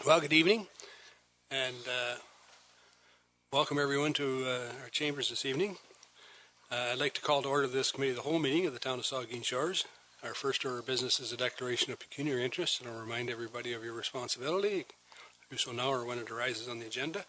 Well, good evening, and welcome everyone to our chambers this evening. I'd like to call to order this committee of the whole meeting of the town of Saugeen Shores. Our first order of business is a declaration of pecuniary interest, and I'll remind everybody of your responsibility. Do so now or when it arises on the agenda.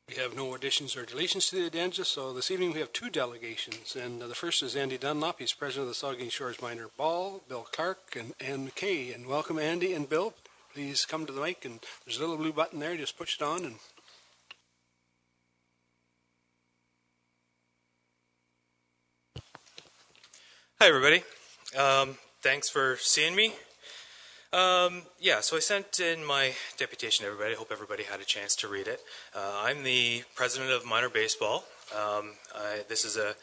We have no additions or deletions to the agenda, so this evening we have two delegations, and the first is Andy Dunlop. He's president of the Saugeen Shores Minor Ball, Bill Clark, and Ann McKay. And welcome, Andy and Bill. Please come to the mic, and there's a little blue button there. Just push it on. And hi, everybody. Thanks for seeing me. So I sent in my deputation to everybody. I hope everybody had a chance to read it. I'm the president of minor baseball. This is a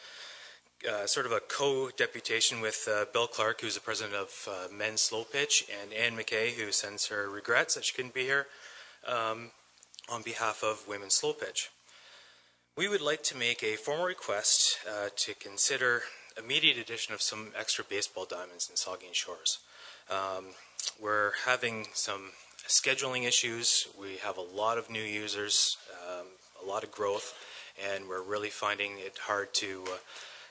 sort of a co-deputation with Bill Clark, who's the president of men's slow pitch, and Ann McKay, who sends her regrets that she couldn't be here, on behalf of women's slow pitch. We would like to make a formal request to consider immediate addition of some extra baseball diamonds in Saugeen Shores. We're having some scheduling issues. We have a lot of new users, a lot of growth, and we're really finding it hard to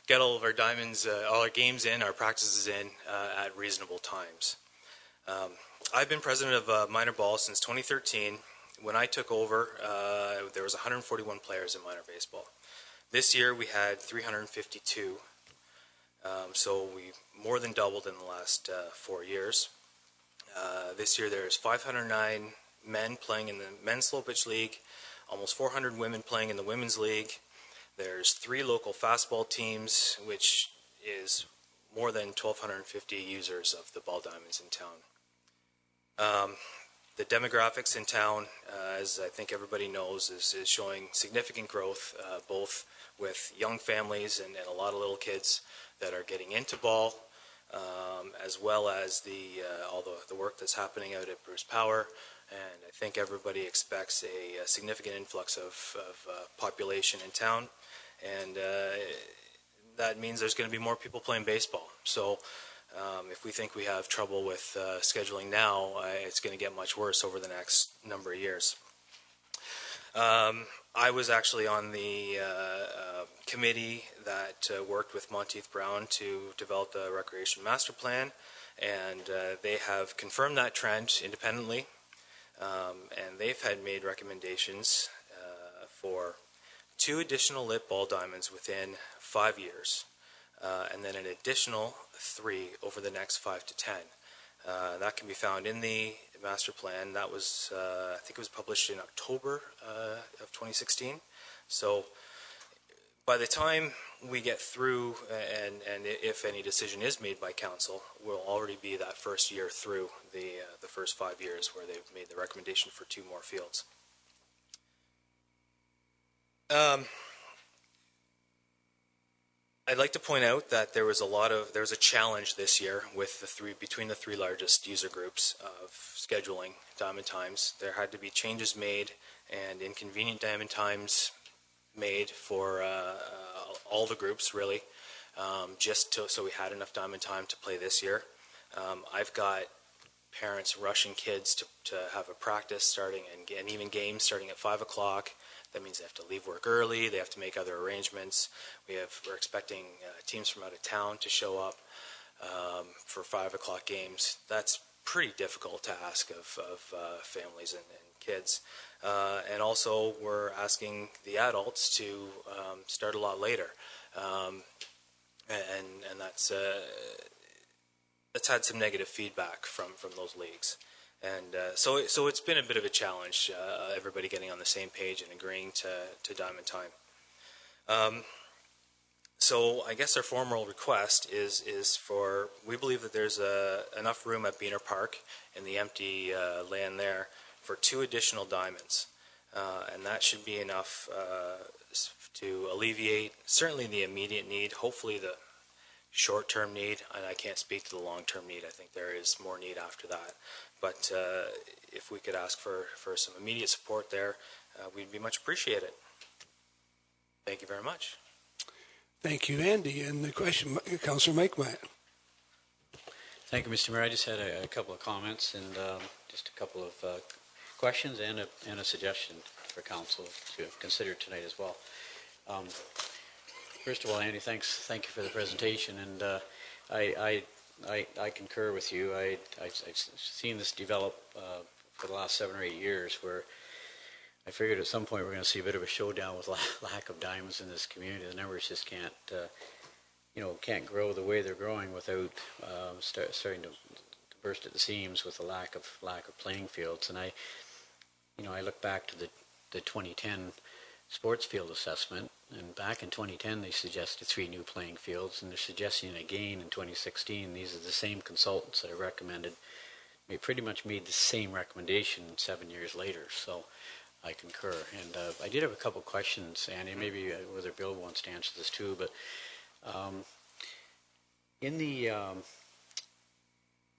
get all of our diamonds, all our games in, our practices in at reasonable times. I've been president of minor ball since 2013. When I took over, there was 141 players in minor baseball. This year we had 352, so we more than doubled in the last 4 years. This year there's 509 men playing in the men's slow pitch league, almost 400 women playing in the women's league. There's 3 local fastball teams, which is more than 1,250 users of the ball diamonds in town. The demographics in town, as I think everybody knows, is showing significant growth, both with young families and a lot of little kids that are getting into ball, as well as all the work that's happening out at Bruce Power. And I think everybody expects a significant influx of population in town, and that means there's going to be more people playing baseball. So if we think we have trouble with scheduling now, it's going to get much worse over the next number of years. I was actually on the committee that worked with Monteith Brown to develop the Recreation Master Plan, and they have confirmed that trend independently, and they've made recommendations for 2 additional lit ball diamonds within 5 years, and then an additional 3 over the next 5 to 10. That can be found in the master plan. That was, I think it was published in October of 2016. So by the time we get through, and if any decision is made by council, we'll already be that first year through the first 5 years where they've made the recommendation for 2 more fields. I'd like to point out that there was a challenge this year with between the 3 largest user groups of scheduling diamond times. There had to be changes made and inconvenient diamond times made for all the groups, really, so we had enough diamond time to play this year. I've got parents rushing kids to have a practice starting and even games starting at 5 o'clock. That means they have to leave work early. They have to make other arrangements. We're expecting teams from out of town to show up for 5 o'clock games. That's pretty difficult to ask of families and kids. And also, we're asking the adults to start a lot later, and that's had some negative feedback from those leagues. And so it's been a bit of a challenge, everybody getting on the same page and agreeing to diamond time. So I guess our formal request is for, we believe that there's enough room at Beaner Park in the empty land there for 2 additional diamonds. And that should be enough to alleviate certainly the immediate need, hopefully the short-term need, and I can't speak to the long-term need. I think there is more need after that. But if we could ask for some immediate support there, we'd be much appreciated. Thank you very much. thank you, Andy. And the question, Councillor Mike Matt. Thank you, Mr. Mayor. I just had a couple of comments and just a couple of questions and a suggestion for council to consider tonight as well. First of all, Andy, thank you for the presentation, and I concur with you. I've seen this develop for the last 7 or 8 years, where I figured at some point we're going to see a bit of a showdown with lack of diamonds in this community. The numbers just can't grow the way they're growing without starting to burst at the seams with the lack of playing fields. And I look back to the 2010 sports field assessment, and back in 2010 they suggested 3 new playing fields, and they're suggesting again in 2016. These are the same consultants that have recommended. They pretty much made the same recommendation 7 years later. So I concur. And I did have a couple questions, Andy, maybe whether Bill wants to answer this too, but in the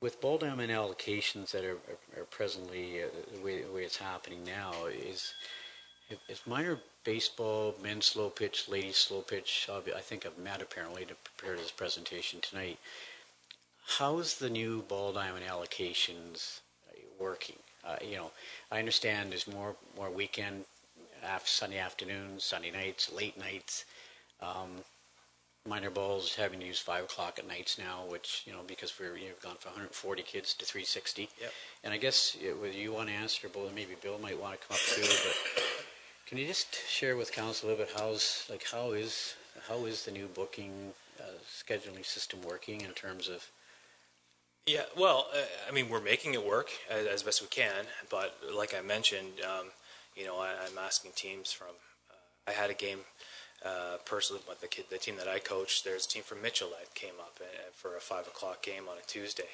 with ball diamond allocations that are presently the way it's happening now, is minor baseball, men's slow pitch, ladies slow pitch, I think I've met apparently to prepare this presentation tonight. How's the new ball diamond allocations working? I understand there's more weekend, Sunday afternoons, Sunday nights, late nights. Minor balls having to use 5 o'clock at nights now, which, because we've gone from 140 kids to 360. Yep. And I guess whether you want to answer, but maybe Bill might want to come up too. But can you just share with council a little bit how is the new booking scheduling system working in terms of? Yeah, well, we're making it work as best we can, but like I mentioned, I'm asking teams from. I had a game. Personally, with the team that I coach, there's a team from Mitchell that came up for a 5 o'clock game on a Tuesday.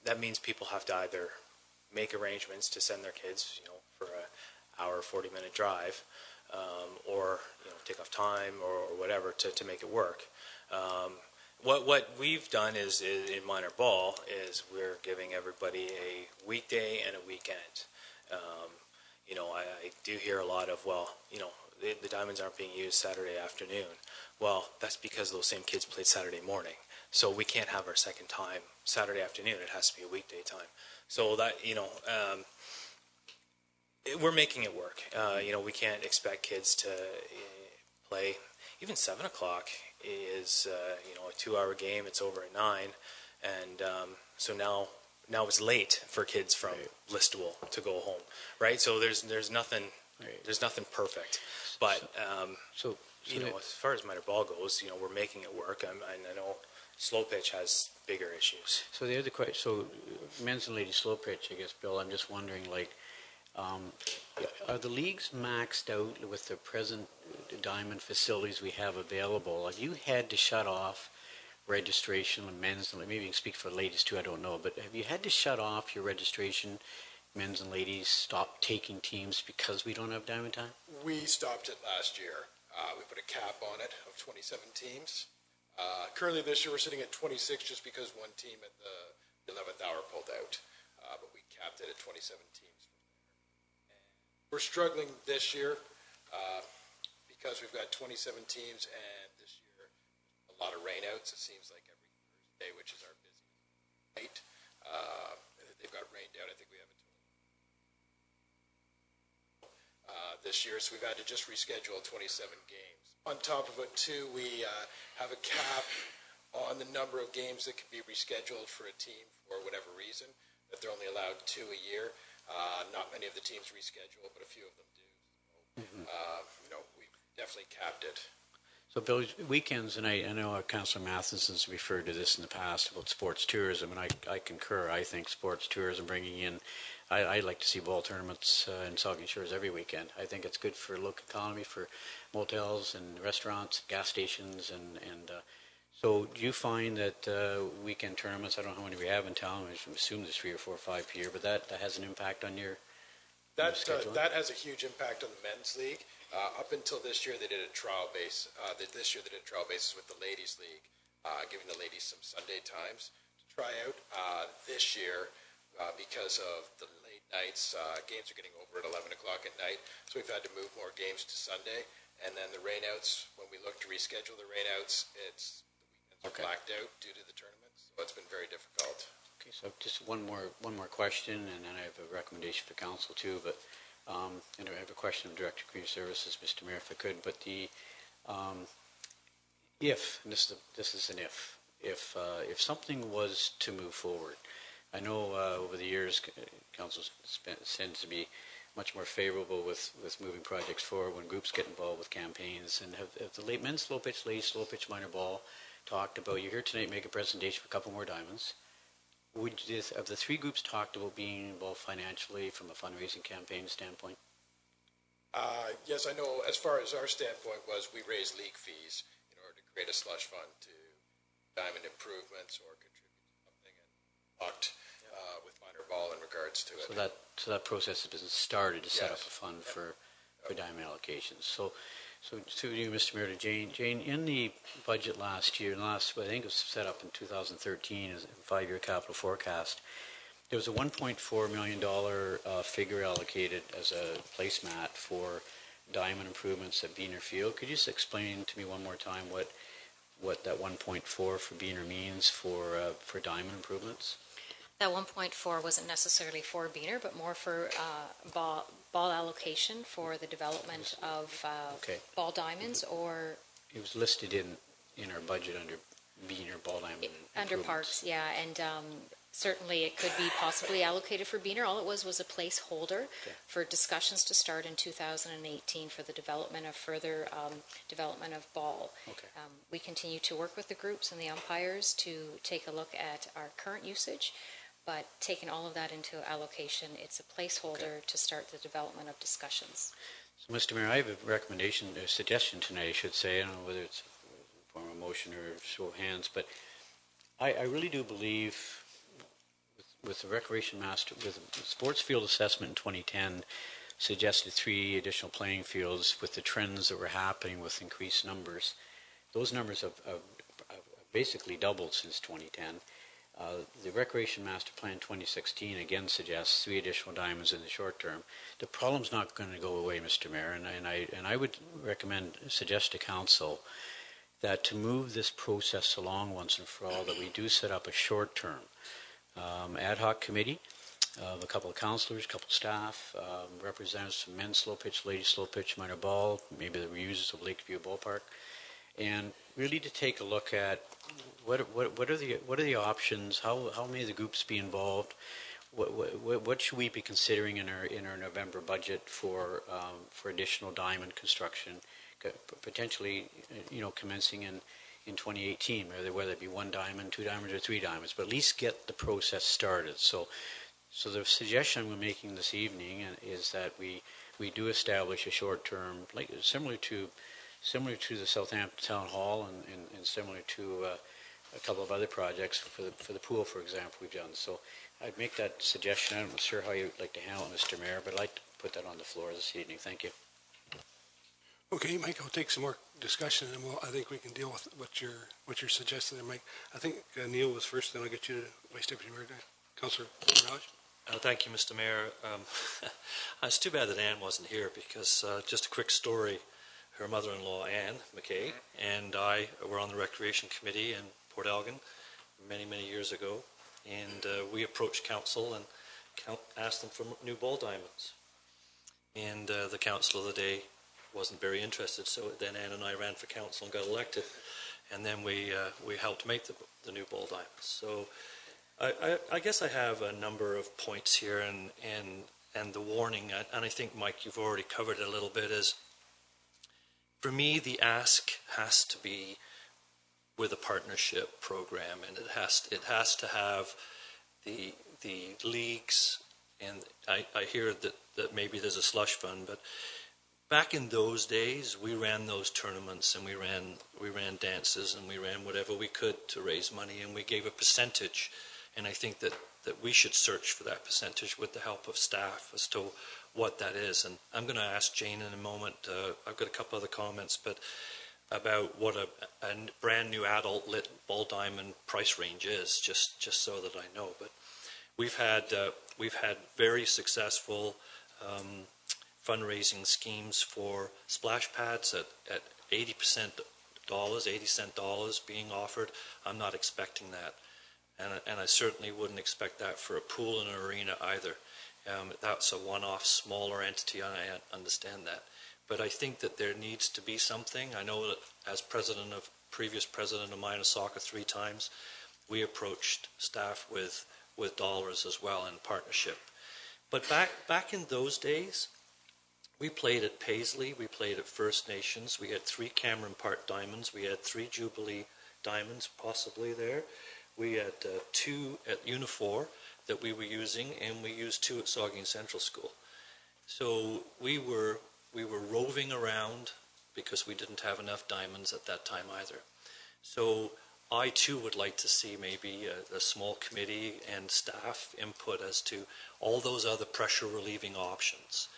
That means people have to either make arrangements to send their kids, for an hour, 40-minute drive, or take off time or whatever to make it work. What we've done is in minor ball is we're giving everybody a weekday and a weekend. I do hear a lot of, the diamonds aren't being used Saturday afternoon. Well, that's because those same kids played Saturday morning. So we can't have our second time Saturday afternoon. It has to be a weekday time. So that, we're making it work. We can't expect kids to play. Even 7 o'clock is, a 2-hour game. It's over at 9. And so now it's late for kids from Listowel to go home, right? So there's nothing perfect, but as far as minor ball goes, we're making it work. I know slow pitch has bigger issues. So the other question, so men's and ladies slow pitch, I guess, Bill, I'm just wondering, are the leagues maxed out with the present diamond facilities we have available? Have you had to shut off registration of men's, and maybe you can speak for ladies too, I don't know, but have you had to shut off your registration, men's and ladies, stop taking teams because we don't have diamond time? We stopped it last year. We put a cap on it of 27 teams. Currently this year we're sitting at 26 just because one team at the 11th hour pulled out, but we capped it at 27 teams. And we're struggling this year because we've got 27 teams, and this year a lot of rainouts. It seems like every Thursday, which is our busiest night, they've got rained out. I think we have a this year, so we've had to just reschedule 27 games. On top of it, too, we have a cap on the number of games that can be rescheduled for a team for whatever reason, that they're only allowed 2 a year. Not many of the teams reschedule, but a few of them do. So, we've definitely capped it. So, Bill, weekends, and I know Councillor Matheson's referred to this in the past about sports tourism, and I concur. I think sports tourism, bringing in, I like to see ball tournaments in Saugeen Shores every weekend. I think it's good for local economy, for motels and restaurants, gas stations, and so do you find that weekend tournaments, I don't know how many we have in town, I assume there's 3 or 4 or 5 per year, but that has an impact on your schedule? That has a huge impact on the men's league. Up until this year, they did a trial base. This year, they did a trial basis with the ladies' league, giving the ladies some Sunday times to try out. This year, because of the late nights, games are getting over at 11 o'clock at night, so we've had to move more games to Sunday. And then the rainouts, when we look to reschedule the rainouts, the weekends are blacked out due to the tournaments. So it's been very difficult. Okay, so just one more question, and then I have a recommendation for council too. But and I have a question of Director of Community Services, Mr. Mayor, if I could. But the if and this is an if something was to move forward, I know over the years council tends to be much more favorable with moving projects forward when groups get involved with campaigns. And have the late men's slow pitch, ladies slow pitch, minor ball talked about? You're here tonight, make a presentation for a couple more diamonds. Have the three groups talked about being involved financially from a fundraising campaign standpoint? Yes, I know. As far as our standpoint was, we raised league fees in order to create a slush fund to diamond improvements or contribute to something, and talked with minor ball in regards to it. So that process has been started to set up Yes. a fund for diamond allocations. So to you, Mr. Mayor, to Jane. Jane, in the budget last year, I think it was set up in 2013 as a 5-year capital forecast, there was a $1.4 million figure allocated as a placemat for diamond improvements at Beaner Field. Could you just explain to me one more time what that 1.4 for Beaner means for diamond improvements? That 1.4 wasn't necessarily for Beaner, but more for ball allocation for the development of ball diamonds, or it was listed in our budget under Beaner ball diamond under parks, yeah, and certainly it could be possibly allocated for Beaner. All it was a placeholder for discussions to start in 2018 for the development of further development of ball. Okay. We continue to work with the groups and the umpires to take a look at our current usage, but taking all of that into allocation, it's a placeholder to start the development of discussions. So, Mr. Mayor, I have a recommendation, a suggestion tonight, I should say. I don't know whether it's a form of motion or show of hands, but I really do believe with the recreation master, with the sports field assessment in 2010, suggested 3 additional playing fields with the trends that were happening with increased numbers. Those numbers have basically doubled since 2010. The Recreation Master Plan 2016 again suggests 3 additional diamonds in the short term. The problem's not going to go away, Mr. Mayor, and I would suggest to Council that to move this process along once and for all, that we do set up a short-term ad hoc committee of a couple of councillors, a couple of staff, representatives from men's slow pitch, ladies slow pitch, minor ball, maybe the reusers of Lakeview Ballpark, and really to take a look at what are the options, how may the groups be involved, what should we be considering in our November budget for additional diamond construction, potentially commencing in 2018, whether it be 1 diamond, 2 diamonds, or 3 diamonds, but at least get the process started. So the suggestion we're making this evening is that we do establish a short term, like similar to the Southampton Town Hall and similar to a couple of other projects for the pool, for example, we've done. So I'd make that suggestion. I'm not sure how you'd like to handle it, Mr. Mayor, but I'd like to put that on the floor this evening. Thank you. Okay, Mike, I'll take some more discussion, and I think we can deal with what you're suggesting there, Mike. I think Neil was first, then I'll get you to Vice Deputy Mayor, Councillor Raj. Thank you, Mr. Mayor. It's too bad that Anne wasn't here, because just a quick story. Her mother-in-law, Anne McKay, and I were on the Recreation Committee in Port Elgin many, many years ago, and we approached council and asked them for new ball diamonds. And the council of the day wasn't very interested, so then Anne and I ran for council and got elected, and then we helped make the new ball diamonds. So I guess I have a number of points here, and the warning, and I think, Mike, you've already covered it a little bit, is for me, the ask has to be with a partnership program, and it has to have the leagues, and I hear that maybe there's a slush fund, but back in those days, we ran those tournaments, and we ran dances, and we ran whatever we could to raise money, and we gave a percentage, and I think that we should search for that percentage with the help of staff as to what that is. And I'm going to ask Jane in a moment. I've got a couple other comments, but about what a brand new adult lit ball diamond price range is, just so that I know. But we've had very successful fundraising schemes for splash pads at 80% dollars, 80 cent dollars being offered. I'm not expecting that. and I certainly wouldn't expect that for a pool and an arena either. That's a one-off smaller entity, and I understand that. But I think that there needs to be something. I know that as previous president of Minor Soccer 3 times, we approached staff with dollars as well in partnership. But back in those days, we played at Paisley, we played at First Nations, we had 3 Cameron Park Diamonds, we had 3 Jubilee Diamonds possibly there. We had 2 at Unifor that we were using, and we used 2 at Saugeen Central School. So we were roving around because we didn't have enough diamonds at that time either. So I too would like to see maybe a small committee and staff input as to all those other pressure relieving options.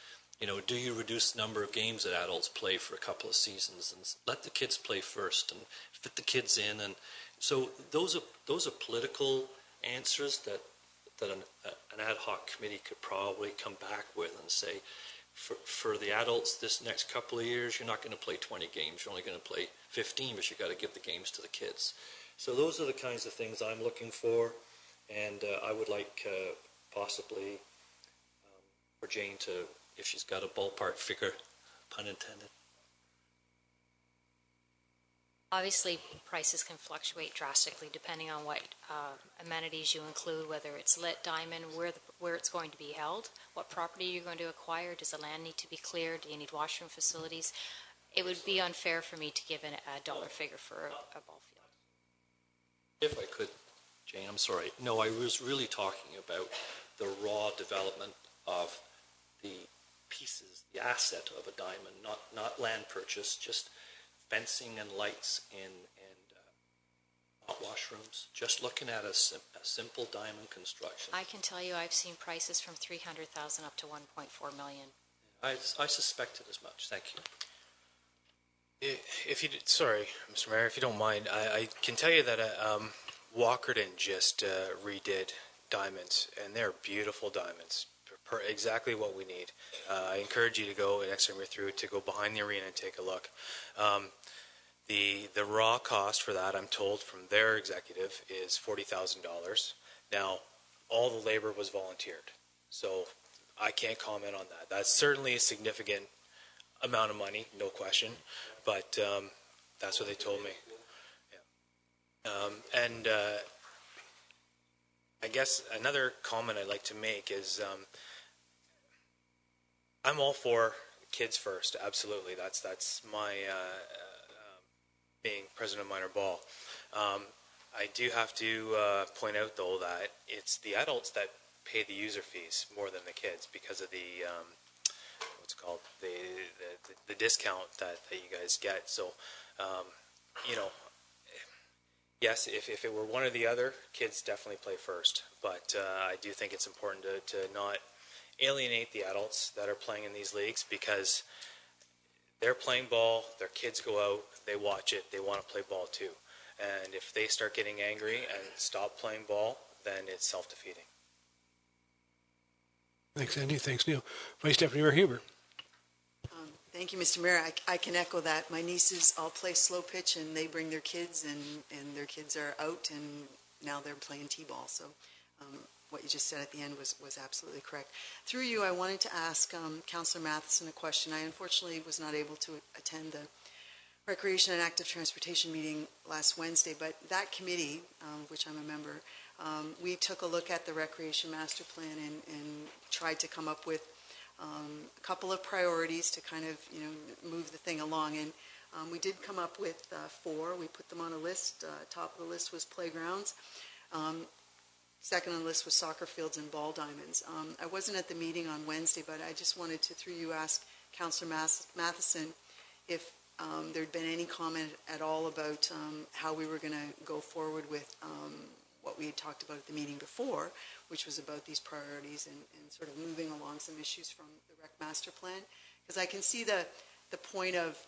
You know, do you reduce the number of games that adults play for a couple of seasons and let the kids play first and fit the kids in? And so those are political answers that an ad hoc committee could probably come back with and say, for the adults this next couple of years, you're not going to play 20 games. You're only going to play 15, but you've got to give the games to the kids. So those are the kinds of things I'm looking for, and I would like possibly for Jane to, if she's got a ballpark figure, pun intended. Obviously, prices can fluctuate drastically depending on what amenities you include, whether it's lit, diamond, where it's going to be held, what property you're going to acquire, does the land need to be cleared, do you need washroom facilities? It would be unfair for me to give a dollar figure for a ball field. If I could, Jane, I'm sorry. No, I was really talking about the raw development of the pieces, the asset of a diamond, not land purchase, just fencing and lights and hot washrooms. Just looking at a simple diamond construction. I can tell you I've seen prices from $300,000 up to $1.4 million. I suspected as much. Thank you. Sorry, Mr. Mayor, if you don't mind, I can tell you that Walkerton just redid diamonds, and they're beautiful diamonds, exactly what we need. I encourage you to go next time you're through to go behind the arena and take a look. The raw cost for that, I'm told from their executive, is $40,000. Now, all the labor was volunteered, so I can't comment on that. That's certainly a significant amount of money, no question, but that's what they told me. Yeah. I guess another comment I'd like to make is I'm all for kids first, absolutely. That's my being president of Minor Ball. I do have to point out, though, that it's the adults that pay the user fees more than the kids because of the what's it called, the discount that you guys get. So, you know, yes, if it were one or the other, kids definitely play first. But I do think it's important to not alienate the adults that are playing in these leagues because they're playing ball, their kids go out, they watch it, they want to play ball too. And if they start getting angry and stop playing ball, then it's self-defeating. Thanks, Andy. Thanks, Neil. Vice Deputy Mayor Huber. Thank you, Mr. Mayor. I can echo that. My nieces all play slow pitch, and they bring their kids, and their kids are out, and now they're playing t-ball. So what you just said at the end was absolutely correct. Through you, I wanted to ask Councillor Matheson a question. I unfortunately was not able to attend the Recreation and Active Transportation meeting last Wednesday, but that committee, which I'm a member, we took a look at the Recreation Master Plan and tried to come up with a couple of priorities to kind of, move the thing along. And we did come up with 4. We put them on a list. Top of the list was playgrounds. Second on the list was soccer fields and ball diamonds. I wasn't at the meeting on Wednesday, but I just wanted to, through you, ask Councillor Matheson if there'd been any comment at all about how we were going to go forward with what we had talked about at the meeting before, which was about these priorities and sort of moving along some issues from the Rec Master Plan. Because I can see the point of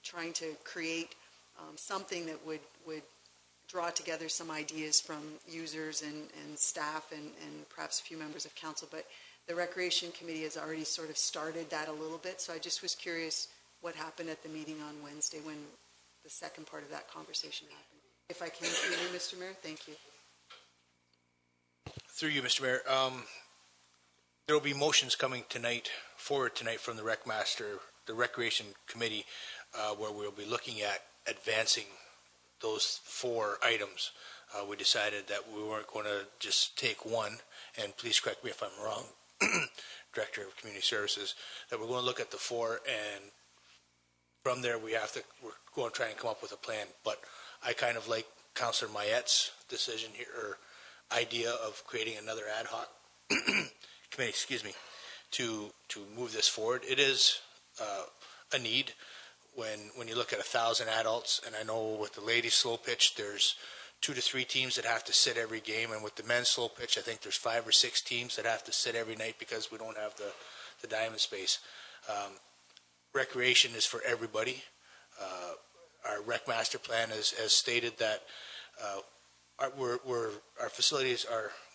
trying to create something that would draw together some ideas from users and staff and perhaps a few members of council. But the Recreation Committee has already sort of started that a little bit. So I just was curious what happened at the meeting on Wednesday when the second part of that conversation happened. If I can hear you, Mr. Mayor, thank you. Through you, Mr. Mayor, there will be motions coming forward tonight from the the Recreation Committee, where we'll be looking at advancing those 4 items. We decided that we weren't going to just take one, and please correct me if I'm wrong, Director of Community Services, that we're going to look at the 4, and from there we're going to try and come up with a plan. But I kind of like Councillor Mayette's decision here, or idea of creating another ad hoc committee, to move this forward. It is a need when you look at 1,000 adults, and I know with the ladies slow pitch, there's 2 to 3 teams that have to sit every game, and with the men's slow pitch, I think there's 5 or 6 teams that have to sit every night because we don't have the diamond space. Recreation is for everybody. Our rec master plan has stated that our facilities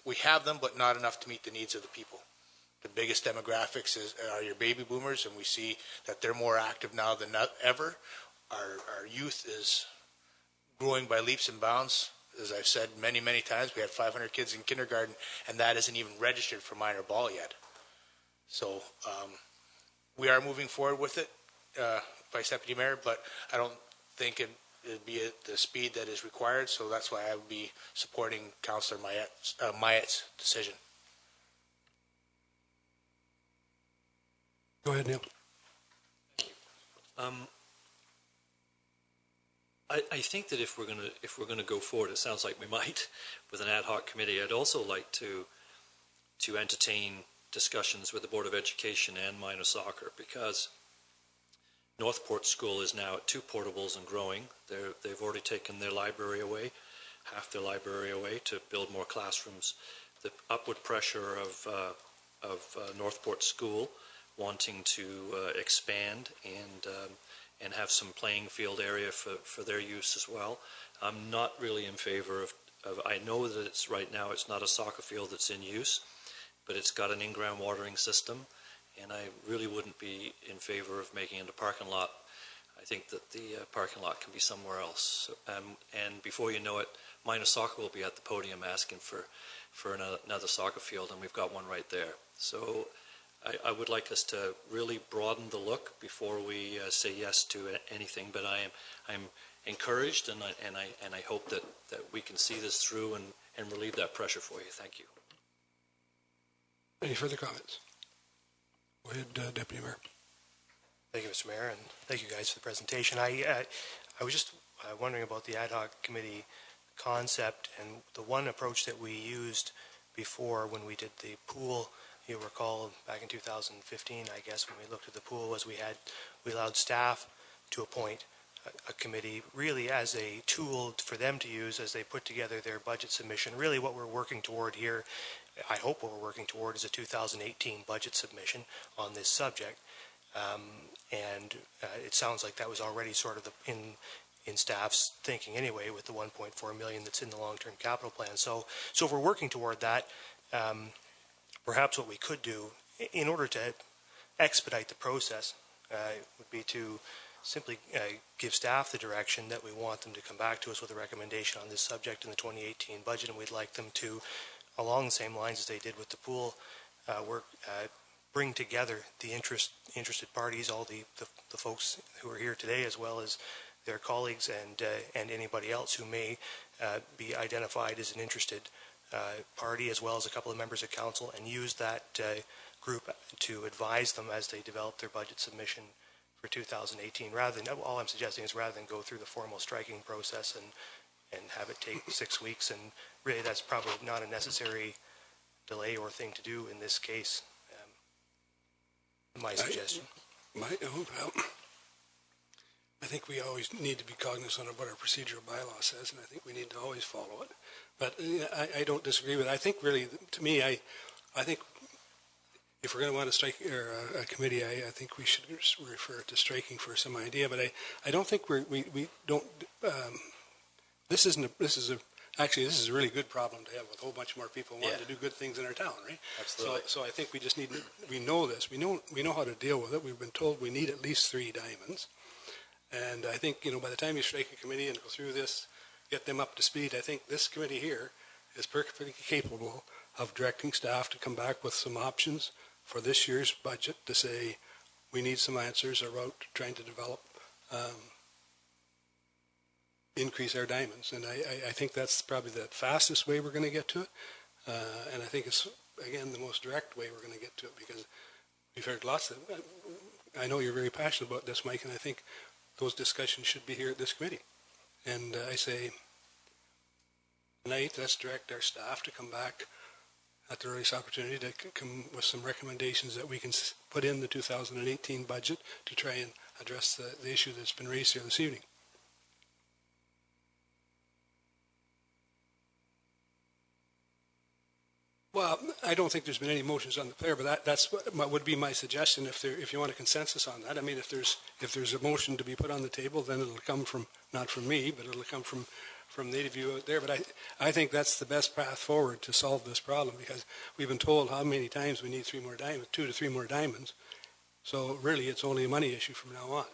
we have them, but not enough to meet the needs of the people. The biggest demographics are your baby boomers, and we see that they're more active now than ever. Our youth is growing by leaps and bounds. As I've said many, many times, we have 500 kids in kindergarten, and that isn't even registered for minor ball yet. So we are moving forward with it, Vice Deputy Mayor, but I don't think it'd be at the speed that is required, so that's why I would be supporting Councillor Mayette's decision. Go ahead, Neil. I think that if we're going to go forward, it sounds like we might, with an ad hoc committee. I'd also like to entertain discussions with the Board of Education and minor soccer, because Northport School is now at 2 portables and growing. They've already taken their library away, half their library away, to build more classrooms. The upward pressure of Northport School wanting to expand and have some playing field area for their use as well. I'm not really in favor of I know that right now it's not a soccer field that's in use, but it's got an in-ground watering system, and I really wouldn't be in favor of making it a parking lot. I think that the parking lot can be somewhere else. And before you know it, minor soccer will be at the podium asking for another soccer field, and we've got one right there. So I would like us to really broaden the look before we say yes to anything. But I'm encouraged, and I hope that we can see this through and relieve that pressure for you. Thank you. Any further comments? Go ahead, Deputy Mayor. Thank you, Mr. Mayor, and thank you guys for the presentation. I was just wondering about the ad hoc committee concept, and the one approach that we used before when we did the pool. You'll recall back in 2015, I guess, when we looked at the pool, was we allowed staff to appoint a committee really as a tool for them to use as they put together their budget submission. Really what we're working toward here, I hope what we're working toward, is a 2018 budget submission on this subject. And it sounds like that was already sort of in staff's thinking anyway, with the 1.4 million that's in the long-term capital plan. So if we're working toward that, perhaps what we could do in order to expedite the process would be to simply give staff the direction that we want them to come back to us with a recommendation on this subject in the 2018 budget, and we'd like them to, along the same lines as they did with the pool, bring together the interested parties, all the folks who are here today, as well as their colleagues and anybody else who may be identified as an interested party, as well as a couple of members of council, and use that group to advise them as they develop their budget submission for 2018. All I'm suggesting is rather than go through the formal striking process and have it take 6 weeks, and really that's probably not a necessary delay or thing to do in this case. My suggestion. I think we always need to be cognizant of what our procedural bylaw says, and I think we need to always follow it. But I don't disagree with it. I think really, to me, I think if we're going to want to strike a committee, I think we should refer to striking for some idea. But I don't think we don't. This is a really good problem to have with a whole bunch more people wanting to do good things in our town, right? Absolutely. So I think we just need. We know this. We know how to deal with it. We've been told we need at least 3 diamonds. And I think, by the time you strike a committee and go through this, get them up to speed. I think this committee here is perfectly capable of directing staff to come back with some options for this year's budget to say we need some answers about trying to develop, increase our diamonds. And I think that's probably the fastest way we're going to get to it. And I think it's, again, the most direct way we're going to get to it, because we've heard lots of, I know you're very passionate about this, Mike, and I think those discussions should be here at this committee. And I say, tonight, let's direct our staff to come back at the earliest opportunity to come with some recommendations that we can put in the 2018 budget to try and address the issue that's been raised here this evening. Well, I don't think there's been any motions on the floor, but that's what would be my suggestion if you want a consensus on that. I mean, if there's a motion to be put on the table, then it'll come from, not from me, but it'll come from the eight of you out there. But I think that's the best path forward to solve this problem, because we've been told how many times we need 2 to 3 more diamonds. So really, it's only a money issue from now on.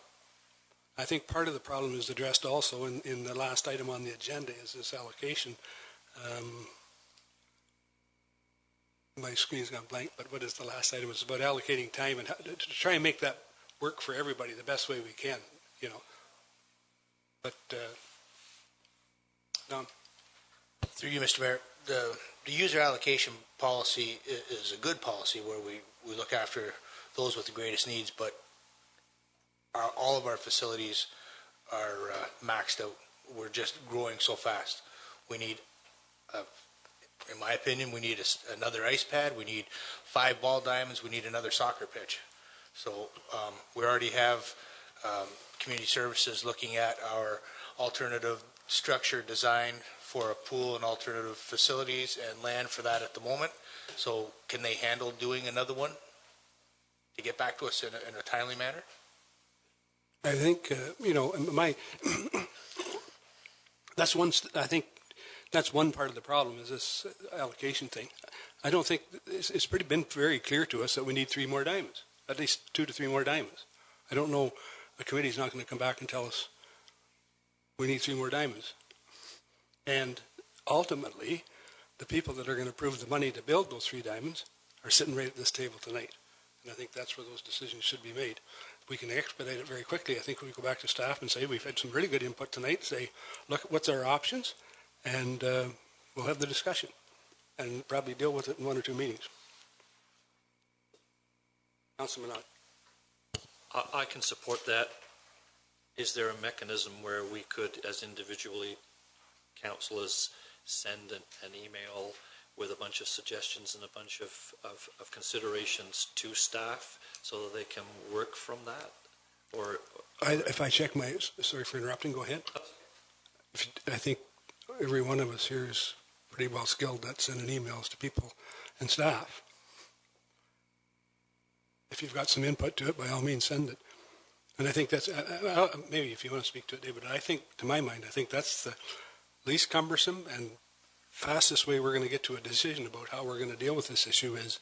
I think part of the problem is addressed also in the last item on the agenda, is this allocation. My screen's gone blank, but what is the last item? It's about allocating time and how, to try and make that work for everybody the best way we can, you know. But, Don? Through you, Mr. Mayor, the user allocation policy is a good policy where we look after those with the greatest needs, but all of our facilities are maxed out. We're just growing so fast. We need in my opinion, we need another ice pad. We need 5 ball diamonds. We need another soccer pitch. So we already have community services looking at our alternative structure design for a pool and alternative facilities and land for that at the moment. So can they handle doing another one to get back to us in a timely manner? I think, you know, that's one, I think, that's one part of the problem, is this allocation thing. I don't think, it's been very clear to us that we need 3 more diamonds, at least 2 to 3 more diamonds. I don't know, the committee's not going to come back and tell us we need 3 more diamonds. And ultimately, the people that are going to approve the money to build those 3 diamonds are sitting right at this table tonight. And I think that's where those decisions should be made. If we can expedite it very quickly, I think we go back to staff and say, we've had some really good input tonight, say, look, what's our options? And we'll have the discussion and probably deal with it in 1 or 2 meetings. Councilman Ott. I can support that. Is there a mechanism where we could, as individually councillors, send an email with a bunch of suggestions and a bunch of considerations to staff so that they can work from that? Or If I check my, sorry for interrupting, go ahead. I think every one of us here is pretty well skilled at sending emails to people and staff. If you've got some input to it, by all means, send it. And I think that's, maybe if you want to speak to it, David, I think, to my mind, I think that's the least cumbersome and fastest way we're going to get to a decision about how we're going to deal with this issue, is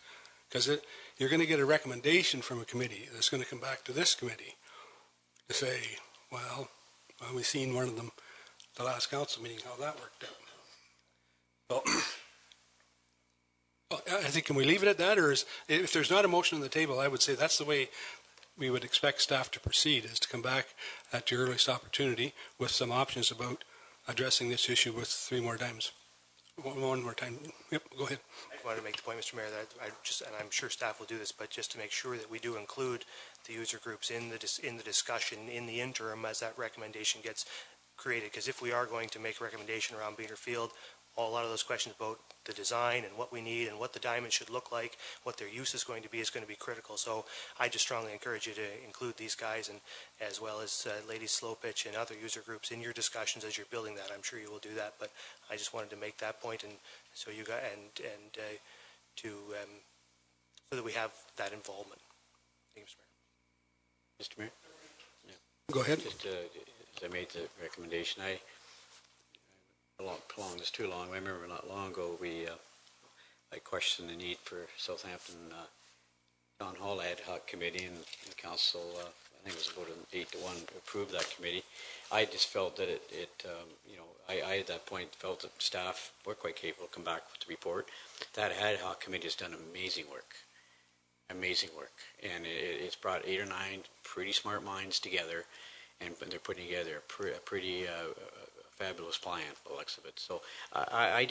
because you're going to get a recommendation from a committee that's going to come back to this committee to say, well, we've seen one of them the last council meeting, how that worked out. Well, I think, can we leave it at that, or if there's not a motion on the table, I would say that's the way we would expect staff to proceed, is to come back at your earliest opportunity with some options about addressing this issue with 3 more diamonds. One more time. Yep, go ahead. I wanted to make the point, Mr. Mayor, that and I'm sure staff will do this, but just to make sure that we do include the user groups in the discussion in the interim as that recommendation gets created. Because if we are going to make a recommendation around Beaner Field, a lot of those questions about the design and what we need and what the diamond should look like, what their use is going to be critical. So I just strongly encourage you to include these guys, and as well as Ladies Slow Pitch and other user groups in your discussions as you're building that. I'm sure you will do that, but I just wanted to make that point, and so you got so that we have that involvement. Thank you, Mr. Mayor? Yeah. Go ahead. Just as I made the recommendation, it's too long. I remember not long ago I questioned the need for Southampton Town Hall Ad Hoc Committee, and the council think it was voted 8-1 to approve that committee. I just felt that I at that point felt that staff were quite capable to come back with the report. That ad hoc committee has done amazing work, and it's brought 8 or 9 pretty smart minds together, and they're putting together a pretty fabulous plan, by the looks of it. So I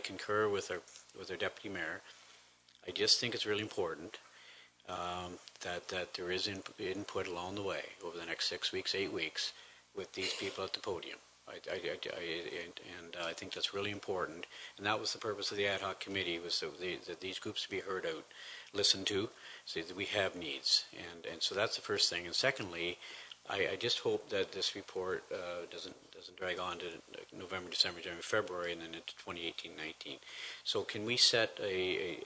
concur with our deputy mayor. I just think it's really important that there is input along the way over the next 6 weeks, 8 weeks, with these people at the podium. I think that's really important. And that was the purpose of the ad hoc committee, was that these groups be heard out, listened to, so that we have needs. And so that's the first thing. And secondly, I just hope that this report doesn't drag on to November, December, January, February, and then into 2018-19. So can we set a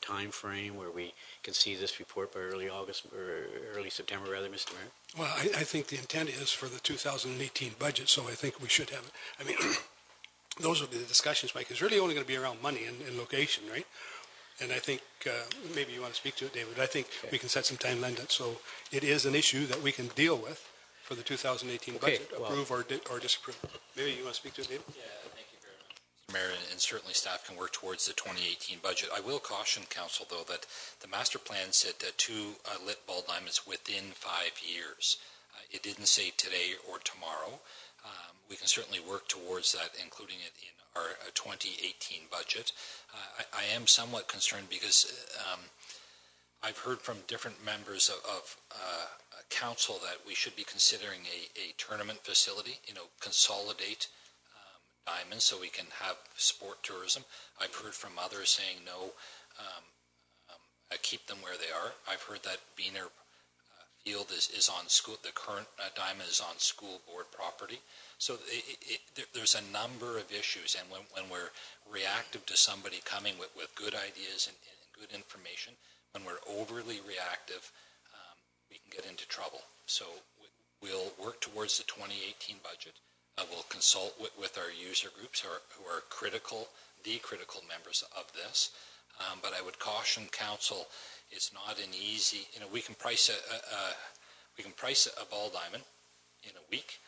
time frame where we can see this report by early August or early September, rather, Mr. Mayor? Well, I think the intent is for the 2018 budget, so I think we should have it. I mean, those will be the discussions, Mike. It's really only going to be around money and location, right? And I think maybe you want to speak to it, David. I think we can set some timeline that so it is an issue that we can deal with for the 2018 budget, approve or disapprove. Maybe you want to speak to it, David? Yeah, thank you very much, Mr. Mayor, and certainly staff can work towards the 2018 budget. I will caution council, though, that the master plan said 2 lit ball diamonds within 5 years. It didn't say today or tomorrow. We can certainly work towards that, including it in our 2018 budget. I am somewhat concerned because I've heard from different members of council that we should be considering a tournament facility, consolidate diamonds so we can have sport tourism. I've heard from others saying no, keep them where they are. I've heard that Beaner Field is on school, the current diamond is on school board property. So there's a number of issues, and when we're reactive to somebody coming with good ideas and good information, when we're overly reactive, we can get into trouble. So we'll work towards the 2018 budget. We'll consult with our user groups who are the critical members of this. But I would caution council, it's not an easy. We can price a ball diamond in a week.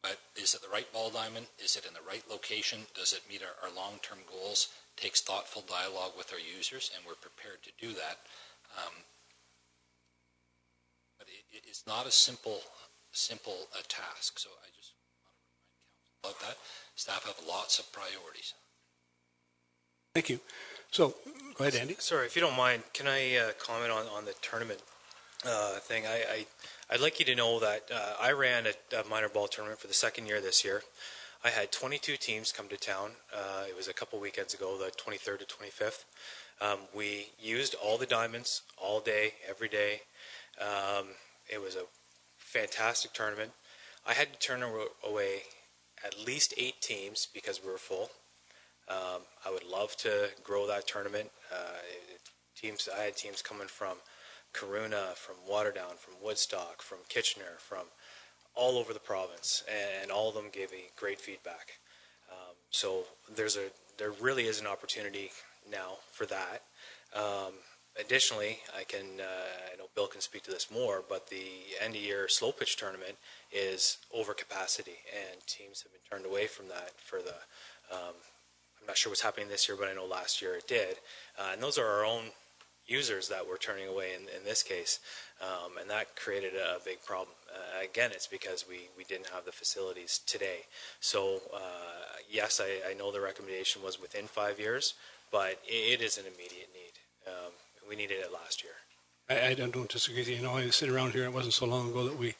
But is it the right ball diamond? Is it in the right location? Does it meet our long-term goals? Takes thoughtful dialogue with our users, and we're prepared to do that. But it's not a simple task. So I just want to remind council about that. Staff have lots of priorities. Thank you. So, go ahead, Andy. Sorry, if you don't mind, can I comment on the tournament thing? I'd like you to know that I ran a minor ball tournament for the second year this year. I had 22 teams come to town. It was a couple weekends ago, the 23rd to 25th. We used all the diamonds all day, every day. It was a fantastic tournament. I had to turn away at least 8 teams because we were full. I would love to grow that tournament. I had teams coming from Corunna, from Waterdown, from Woodstock, from Kitchener, from all over the province, and all of them gave me great feedback. So there really is an opportunity now for that. Additionally, I know Bill can speak to this more, but the end of year slow pitch tournament is over capacity, and teams have been turned away from that for the. I'm not sure what's happening this year, but I know last year it did. And those are our own users that we're turning away in this case. And that created a big problem. Again, it's because we didn't have the facilities today. So, yes, I know the recommendation was within 5 years, but it is an immediate need. We needed it last year. I don't disagree with you. I sit around here, it wasn't so long ago that we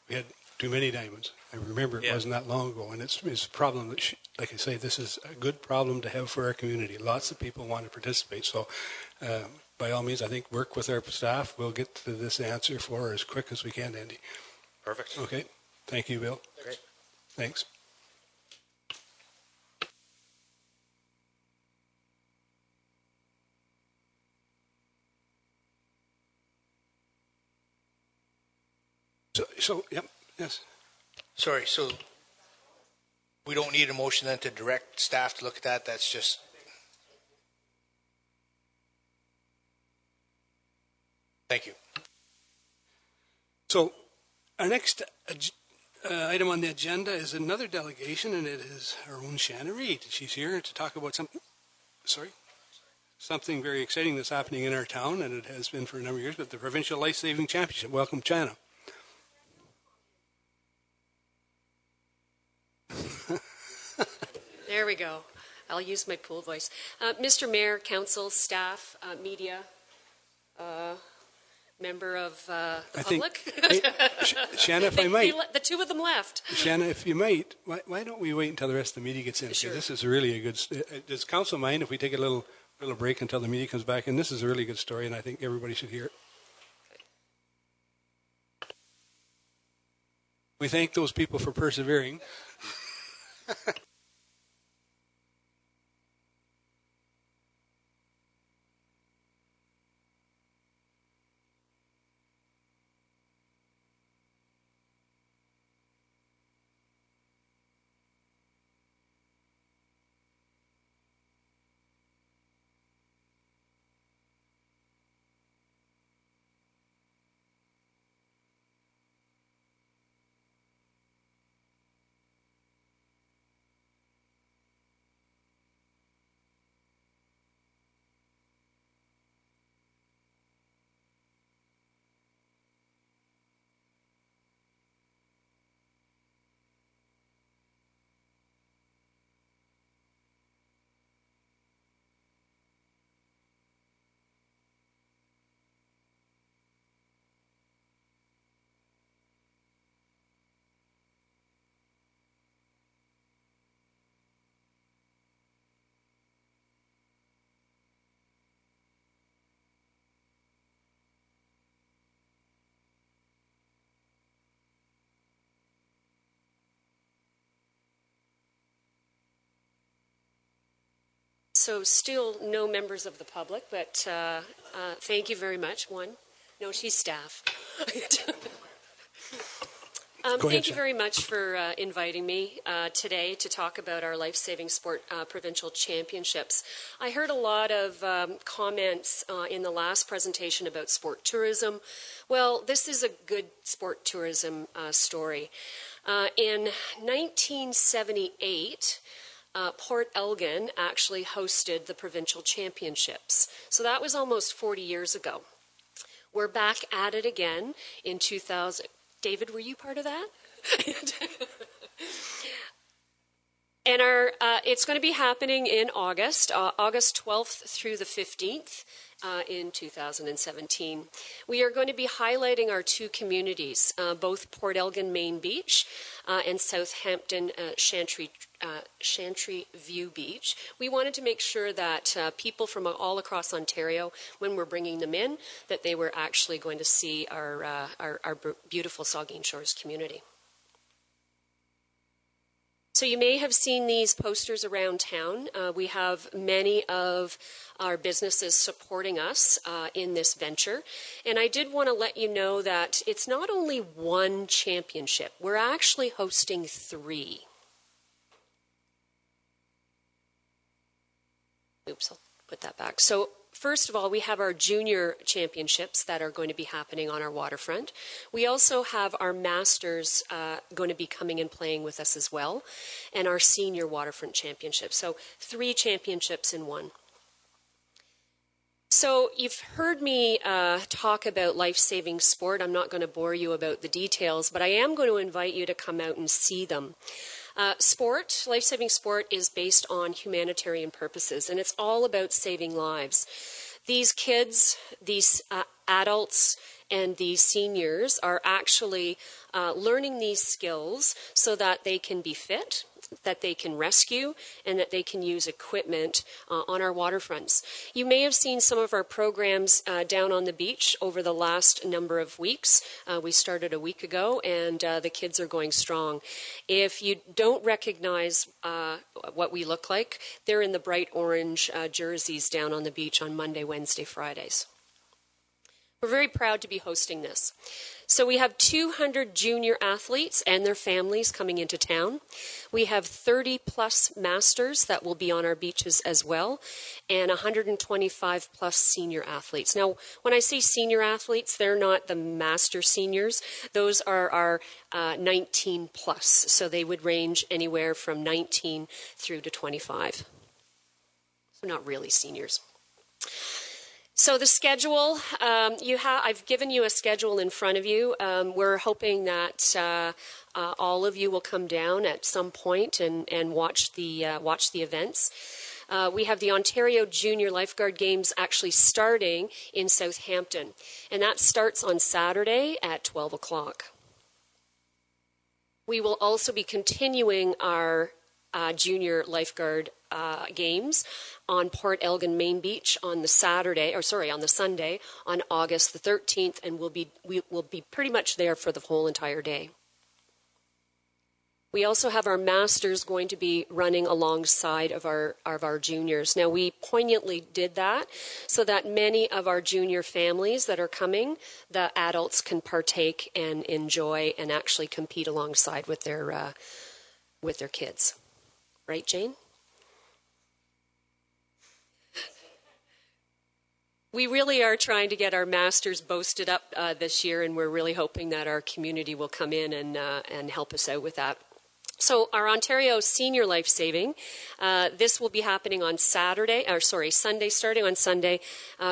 had too many diamonds. I remember it wasn't that long ago, and it's a problem that, like I say, this is a good problem to have for our community. Lots of people want to participate, so by all means, I think work with our staff. We'll get to this answer for her as quick as we can, Andy. Perfect. Okay. Thank you, Bill. Great. Thanks. So, yep, yes. Sorry, so we don't need a motion then to direct staff to look at that? That's just... Thank you. So our next item on the agenda is another delegation, and it is our own Shanna Reid. She's here to talk about something very exciting that's happening in our town, and it has been for a number of years, but the Provincial Life Saving Championship. Welcome, Shanna. There we go. I'll use my pool voice. Mr. Mayor, council, staff, media, member of the public. Shanna, if I might. The two of them left. Shanna, if you might, why don't we wait until the rest of the media gets in? Sure. Because this is really a good... Does council mind if we take a little break until the media comes back? And this is a really good story, and I think everybody should hear it. We thank those people for persevering. So still no members of the public, but thank you very much. One. No, she's staff. Thank you very much for inviting me today to talk about our life-saving sport provincial championships. I heard a lot of comments in the last presentation about sport tourism. Well, this is a good sport tourism story. In 1978, Port Elgin actually hosted the provincial championships. So that was almost 40 years ago. We're back at it again in 2000. David, were you part of that? And it's going to be happening in August, August 12th through the 15th in 2017. We are going to be highlighting our two communities, both Port Elgin Main Beach and Southampton Chantry View Beach. We wanted to make sure that people from all across Ontario, when we're bringing them in, that they were actually going to see our beautiful Saugeen Shores community. So you may have seen these posters around town. We have many of our businesses supporting us in this venture. And I did want to let you know that it's not only one championship. We're actually hosting 3. Oops, I'll put that back. So first of all, we have our junior championships that are going to be happening on our waterfront. We also have our masters going to be coming and playing with us as well, and our senior waterfront championship. So 3 championships in one. So you've heard me talk about life-saving sport. I'm not going to bore you about the details, but I am going to invite you to come out and see them. Sport, life-saving sport, is based on humanitarian purposes, and it's all about saving lives. These kids, these adults, and these seniors are actually learning these skills so that they can be fit, that they can rescue, and that they can use equipment on our waterfronts. You may have seen some of our programs down on the beach over the last number of weeks. We started a week ago, and the kids are going strong. If you don't recognize what we look like, they're in the bright orange jerseys down on the beach on Monday, Wednesday, Fridays. We're very proud to be hosting this. So we have 200 junior athletes and their families coming into town. We have 30 plus masters that will be on our beaches as well, and 125 plus senior athletes. Now, when I say senior athletes, they're not the master seniors. Those are our 19 plus. So they would range anywhere from 19 through to 25. So not really seniors. So the schedule, I've given you a schedule in front of you. We're hoping that all of you will come down at some point and watch the events. We have the Ontario Junior Lifeguard Games actually starting in Southampton, and that starts on Saturday at 12 o'clock. We will also be continuing our junior lifeguard games on Port Elgin Main Beach on the Sunday, on August the 13th, and we will be pretty much there for the whole entire day. We also have our masters going to be running alongside of our juniors. Now, we poignantly did that so that many of our junior families that are coming, the adults can partake and enjoy and actually compete alongside with their kids. Right, Jane? We really are trying to get our masters boasted up this year, and we're really hoping that our community will come in and help us out with that. So our Ontario Senior Life Saving, this will be happening on Sunday, starting on Sunday,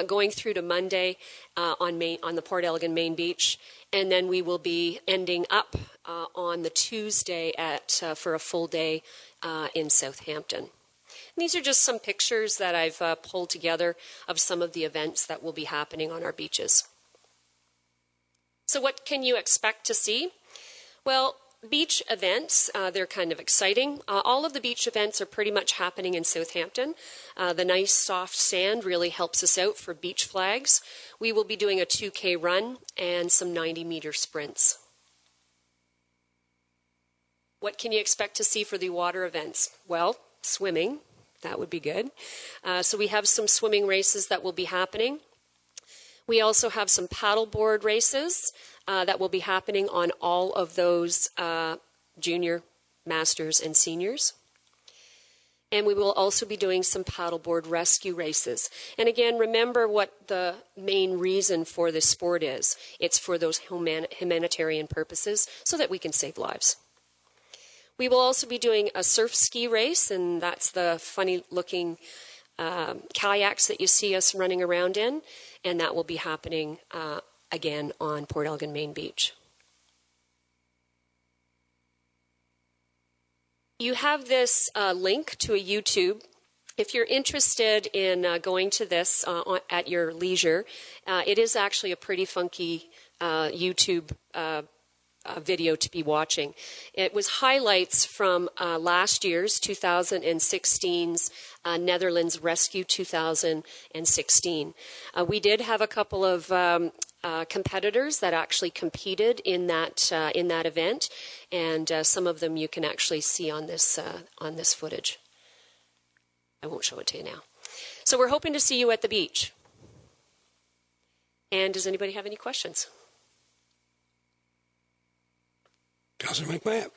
going through to Monday on the Port Elgin Main Beach, and then we will be ending up on the Tuesday for a full day in Southampton. And these are just some pictures that I've pulled together of some of the events that will be happening on our beaches. So what can you expect to see? Well, beach events, they're kind of exciting. All of the beach events are pretty much happening in Southampton. The nice soft sand really helps us out for beach flags. We will be doing a 2K run and some 90-meter sprints. What can you expect to see for the water events? Well, swimming. That would be good. So we have some swimming races that will be happening. We also have some paddleboard races that will be happening on all of those junior, masters, and seniors. And we will also be doing some paddleboard rescue races. And again, remember what the main reason for this sport is. It's for those humanitarian purposes so that we can save lives. We will also be doing a surf ski race, and that's the funny-looking kayaks that you see us running around in, and that will be happening again on Port Elgin Main Beach. You have this link to a YouTube. If you're interested in going to this at your leisure, it is actually a pretty funky YouTube video to be watching. It was highlights from last year's 2016's Netherlands Rescue 2016. We did have a couple of competitors that actually competed in that event, and some of them you can actually see on this footage. I won't show it to you now. So we're hoping to see you at the beach. And does anybody have any questions? Councillor McMahon.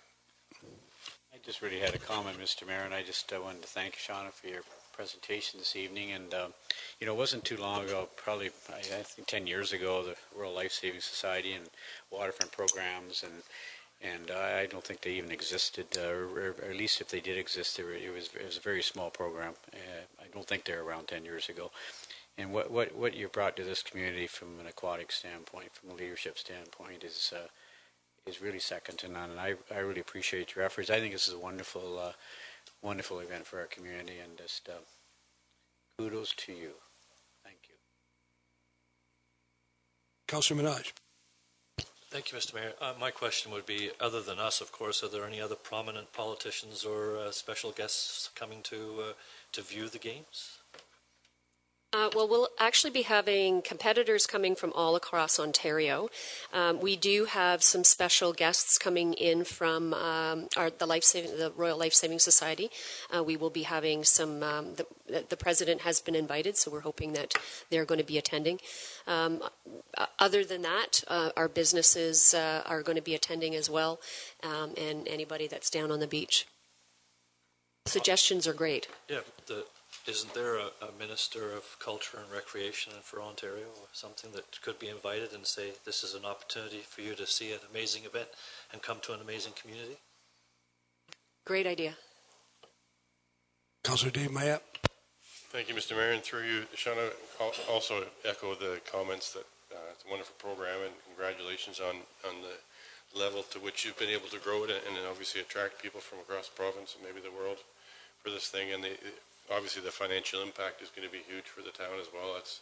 I just really had a comment, Mr. Mayor, and I just wanted to thank Shauna for your presentation this evening. And, it wasn't too long ago, probably, I think 10 years ago, the World Life Saving Society and waterfront programs, and I don't think they even existed, or at least if they did exist, it was a very small program. I don't think they were around 10 years ago. And what you brought to this community from an aquatic standpoint, from a leadership standpoint, is really second to none, and I really appreciate your efforts. I think this is a wonderful event for our community, and just kudos to you. Thank you. Councillor Minaj. Thank you, Mr. Mayor. My question would be, other than us, of course, are there any other prominent politicians or special guests coming to view the games? Well, we'll actually be having competitors coming from all across Ontario. We do have some special guests coming in from the Royal Life Saving Society. We will be having some. The president has been invited, so we're hoping that they're going to be attending. Other than that, our businesses are going to be attending as well, and anybody that's down on the beach. Suggestions are great. Yeah, isn't there a Minister of Culture and Recreation for Ontario or something that could be invited and say, this is an opportunity for you to see an amazing event and come to an amazing community? Great idea. Councillor Dave Mayap. Thank you, Mr. Mayor, and through you, Shauna, also echo the comments that it's a wonderful program, and congratulations on the level to which you've been able to grow it and obviously attract people from across the province and maybe the world for this thing. And obviously the financial impact is going to be huge for the town as well. It's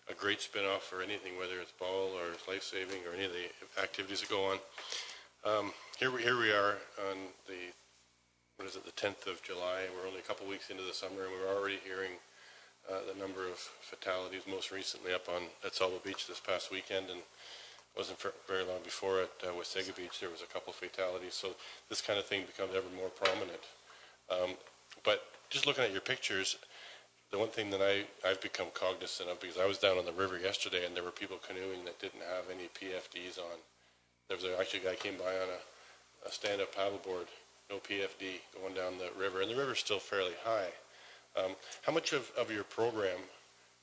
a great spin-off for anything, whether it's ball or life-saving or any of the activities that go on. Here we are on the 10th of July. We're only a couple weeks into the summer, and we're already hearing the number of fatalities, most recently up at Salvo Beach this past weekend, and it wasn't very long before at Wasaga Beach there was a couple of fatalities. So this kind of thing becomes ever more prominent. But just looking at your pictures, the one thing that I've become cognizant of, because I was down on the river yesterday and there were people canoeing that didn't have any PFDs on. There was actually a guy came by on a stand-up paddleboard, no PFD, going down the river, and the river's still fairly high. How much of your program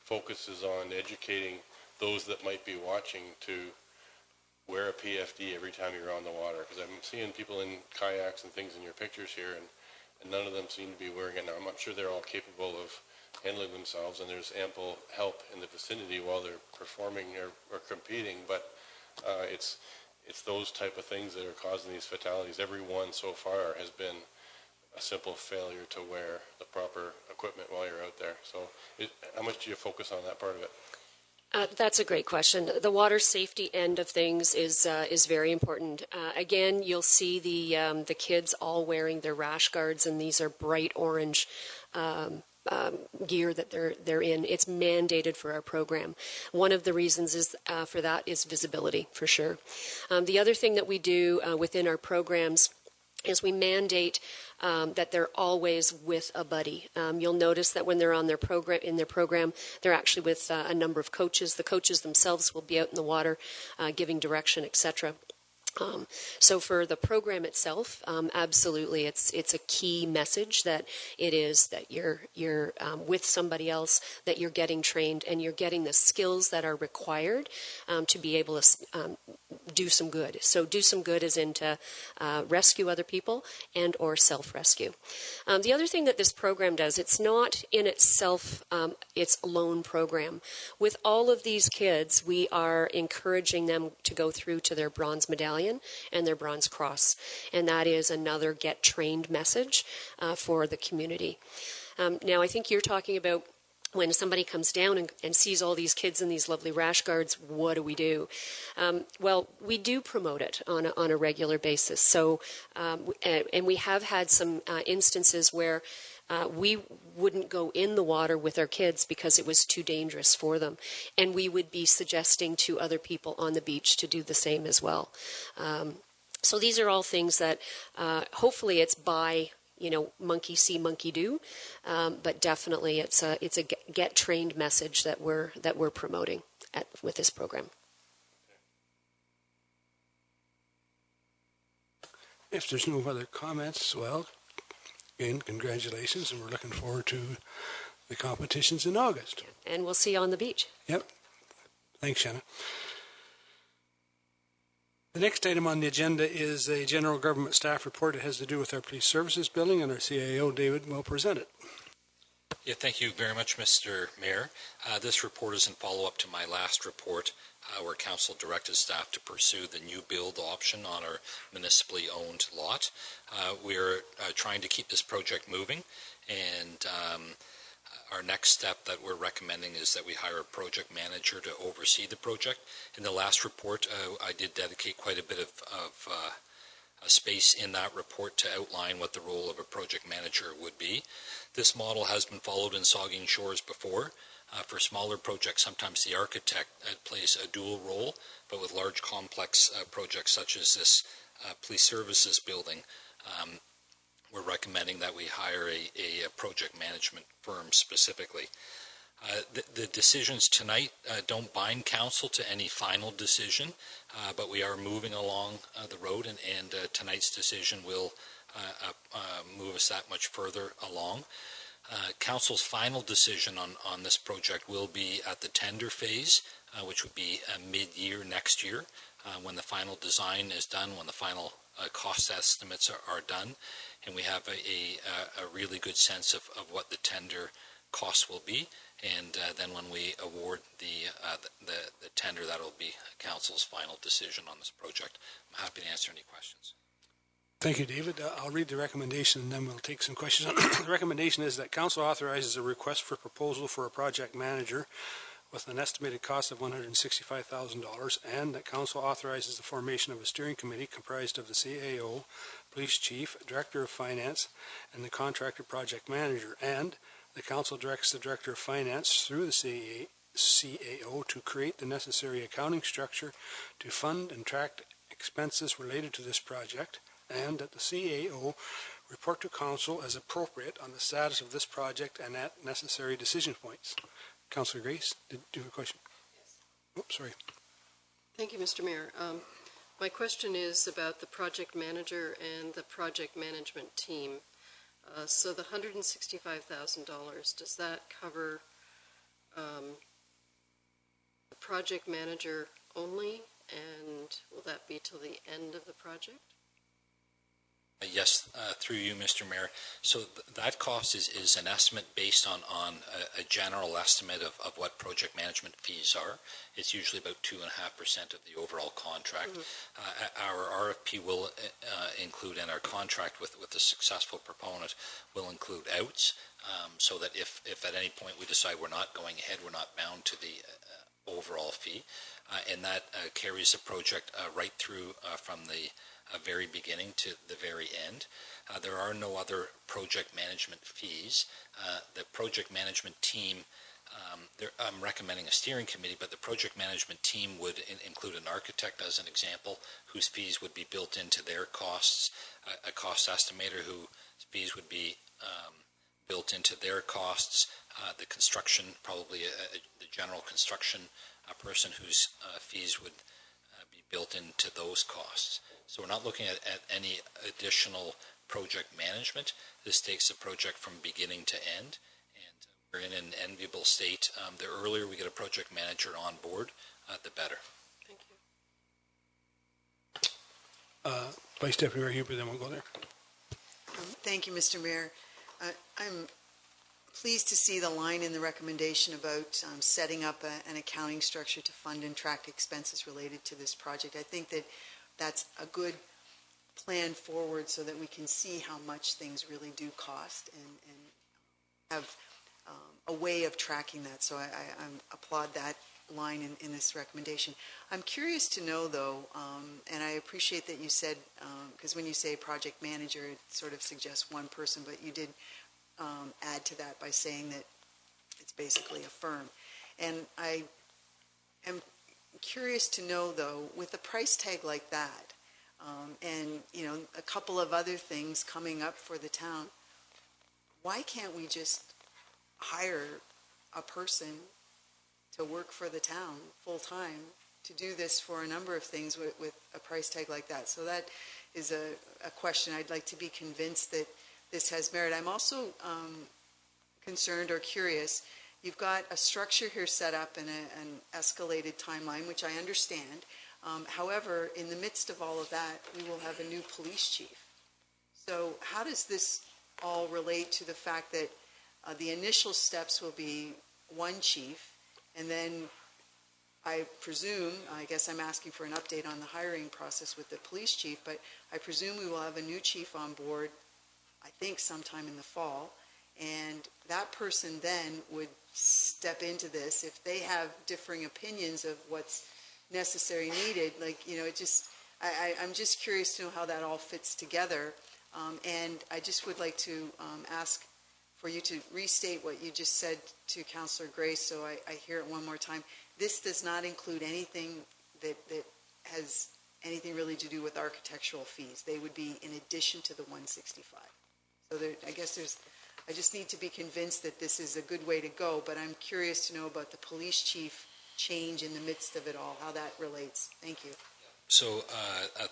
focuses on educating those that might be watching to wear a PFD every time you're on the water? Because I'm seeing people in kayaks and things in your pictures here, and none of them seem to be wearing it now. I'm not sure they're all capable of handling themselves, and there's ample help in the vicinity while they're performing or competing, but it's those type of things that are causing these fatalities. Every one so far has been a simple failure to wear the proper equipment while you're out there. So how much do you focus on that part of it? That's a great question. The water safety end of things is very important. Again, you'll see the kids all wearing their rash guards, and these are bright orange gear that they're in. It's mandated for our program. One of the reasons is for that is visibility, for sure. The other thing that we do within our programs is we mandate that they're always with a buddy. You'll notice that when they're on their program, they're actually with a number of coaches. The coaches themselves will be out in the water, giving direction, etc. So for the program itself, absolutely, it's a key message that it is that you're with somebody else, that you're getting trained, and you're getting the skills that are required to be able to do some good. So do some good is into rescue other people and or self-rescue. The other thing that this program does, it's not in itself its lone program. With all of these kids, we are encouraging them to go through to their bronze medallion and their bronze cross, and that is another get trained message for the community. Now, I think you're talking about when somebody comes down and sees all these kids in these lovely rash guards, what do we do? Well, we do promote it on a regular basis. So, and we have had some instances where we wouldn't go in the water with our kids because it was too dangerous for them. And we would be suggesting to other people on the beach to do the same as well. So these are all things that hopefully it's by, monkey see, monkey do. But definitely it's a get trained message that we're promoting with this program. If there's no other comments, well, again, congratulations, and we're looking forward to the competitions in August. And we'll see you on the beach. Yep. Thanks, Shanna. The next item on the agenda is a general government staff report. It has to do with our police services building, and our CAO, David, will present it. Yeah, thank you very much, Mr. Mayor. This report is in follow-up to my last report where Council directed staff to pursue the new build option on our municipally owned lot. We're trying to keep this project moving, and our next step that we're recommending is that we hire a project manager to oversee the project. In the last report, I did dedicate quite a bit of space in that report to outline what the role of a project manager would be. This model has been followed in Saugeen Shores before. For smaller projects, sometimes the architect plays a dual role, but with large complex projects such as this police services building, we're recommending that we hire a project management firm specifically. The decisions tonight don't bind council to any final decision, but we are moving along the road, and tonight's decision will move us that much further along. Council's final decision on this project will be at the tender phase, which would be mid-year next year, when the final design is done, when the final cost estimates are done, and we have a really good sense of what the tender costs will be. And then when we award the tender, that will be council's final decision on this project. I'm happy to answer any questions. Thank you, David. I'll read the recommendation and then we'll take some questions. The recommendation is that council authorizes a request for proposal for a project manager with an estimated cost of $165,000, and that council authorizes the formation of a steering committee comprised of the CAO, police chief, director of finance, and the contractor project manager, and the council directs the director of finance through the CAO to create the necessary accounting structure to fund and track expenses related to this project, and that the CAO report to council as appropriate on the status of this project and at necessary decision points. Councillor Grace, did you have a question? Yes. Oops, sorry. Thank you, Mr. Mayor. My question is about the project manager and the project management team. So the $165,000, does that cover the project manager only, and will that be till the end of the project? Yes, through you, Mr. Mayor. So that cost is an estimate based on a general estimate of what project management fees are. It's usually about 2.5% of the overall contract. Our RFP will include, and our contract with the successful proponent will include outs, so that if at any point we decide we're not going ahead, we're not bound to the overall fee. And that carries the project right through from the very beginning to the very end. There are no other project management fees. The project management team, I'm recommending a steering committee, but the project management team would include an architect as an example, whose fees would be built into their costs, a cost estimator whose fees would be built into their costs, the construction, probably the general construction person whose fees would be built into those costs. So we're not looking at any additional project management. This takes the project from beginning to end, and we're in an enviable state. The earlier we get a project manager on board, the better. Thank you. Vice Deputy Mayor Huber, then we'll go there. Thank you, Mr. Mayor. I'm pleased to see the line in the recommendation about setting up an accounting structure to fund and track expenses related to this project. I think that that's a good plan forward so that we can see how much things really do cost and have a way of tracking that. So I applaud that line in this recommendation. I'm curious to know, though, and I appreciate that you said, because when you say project manager, it sort of suggests one person, but you did add to that by saying that it's basically a firm. And I am curious to know, though, with a price tag like that, and a couple of other things coming up for the town, why can't we just hire a person to work for the town full time to do this for a number of things with a price tag like that? So that is a question. I'd like to be convinced that this has merit. I'm also concerned or curious. You've got a structure here set up and an escalated timeline, which I understand. However, in the midst of all of that, we will have a new police chief. So how does this all relate to the fact that the initial steps will be one chief, and then I presume, I guess I'm asking for an update on the hiring process with the police chief, but I presume we will have a new chief on board, I think sometime in the fall, and that person then would step into this if they have differing opinions of what's necessary, needed. I'm just curious to know how that all fits together, and I just would like to ask for you to restate what you just said to Councillor Grace, so I hear it one more time. This does not include anything that has anything really to do with architectural fees. They would be in addition to the 165. So I guess I just need to be convinced that this is a good way to go, but I'm curious to know about the police chief change in the midst of it all, how that relates. Thank you. So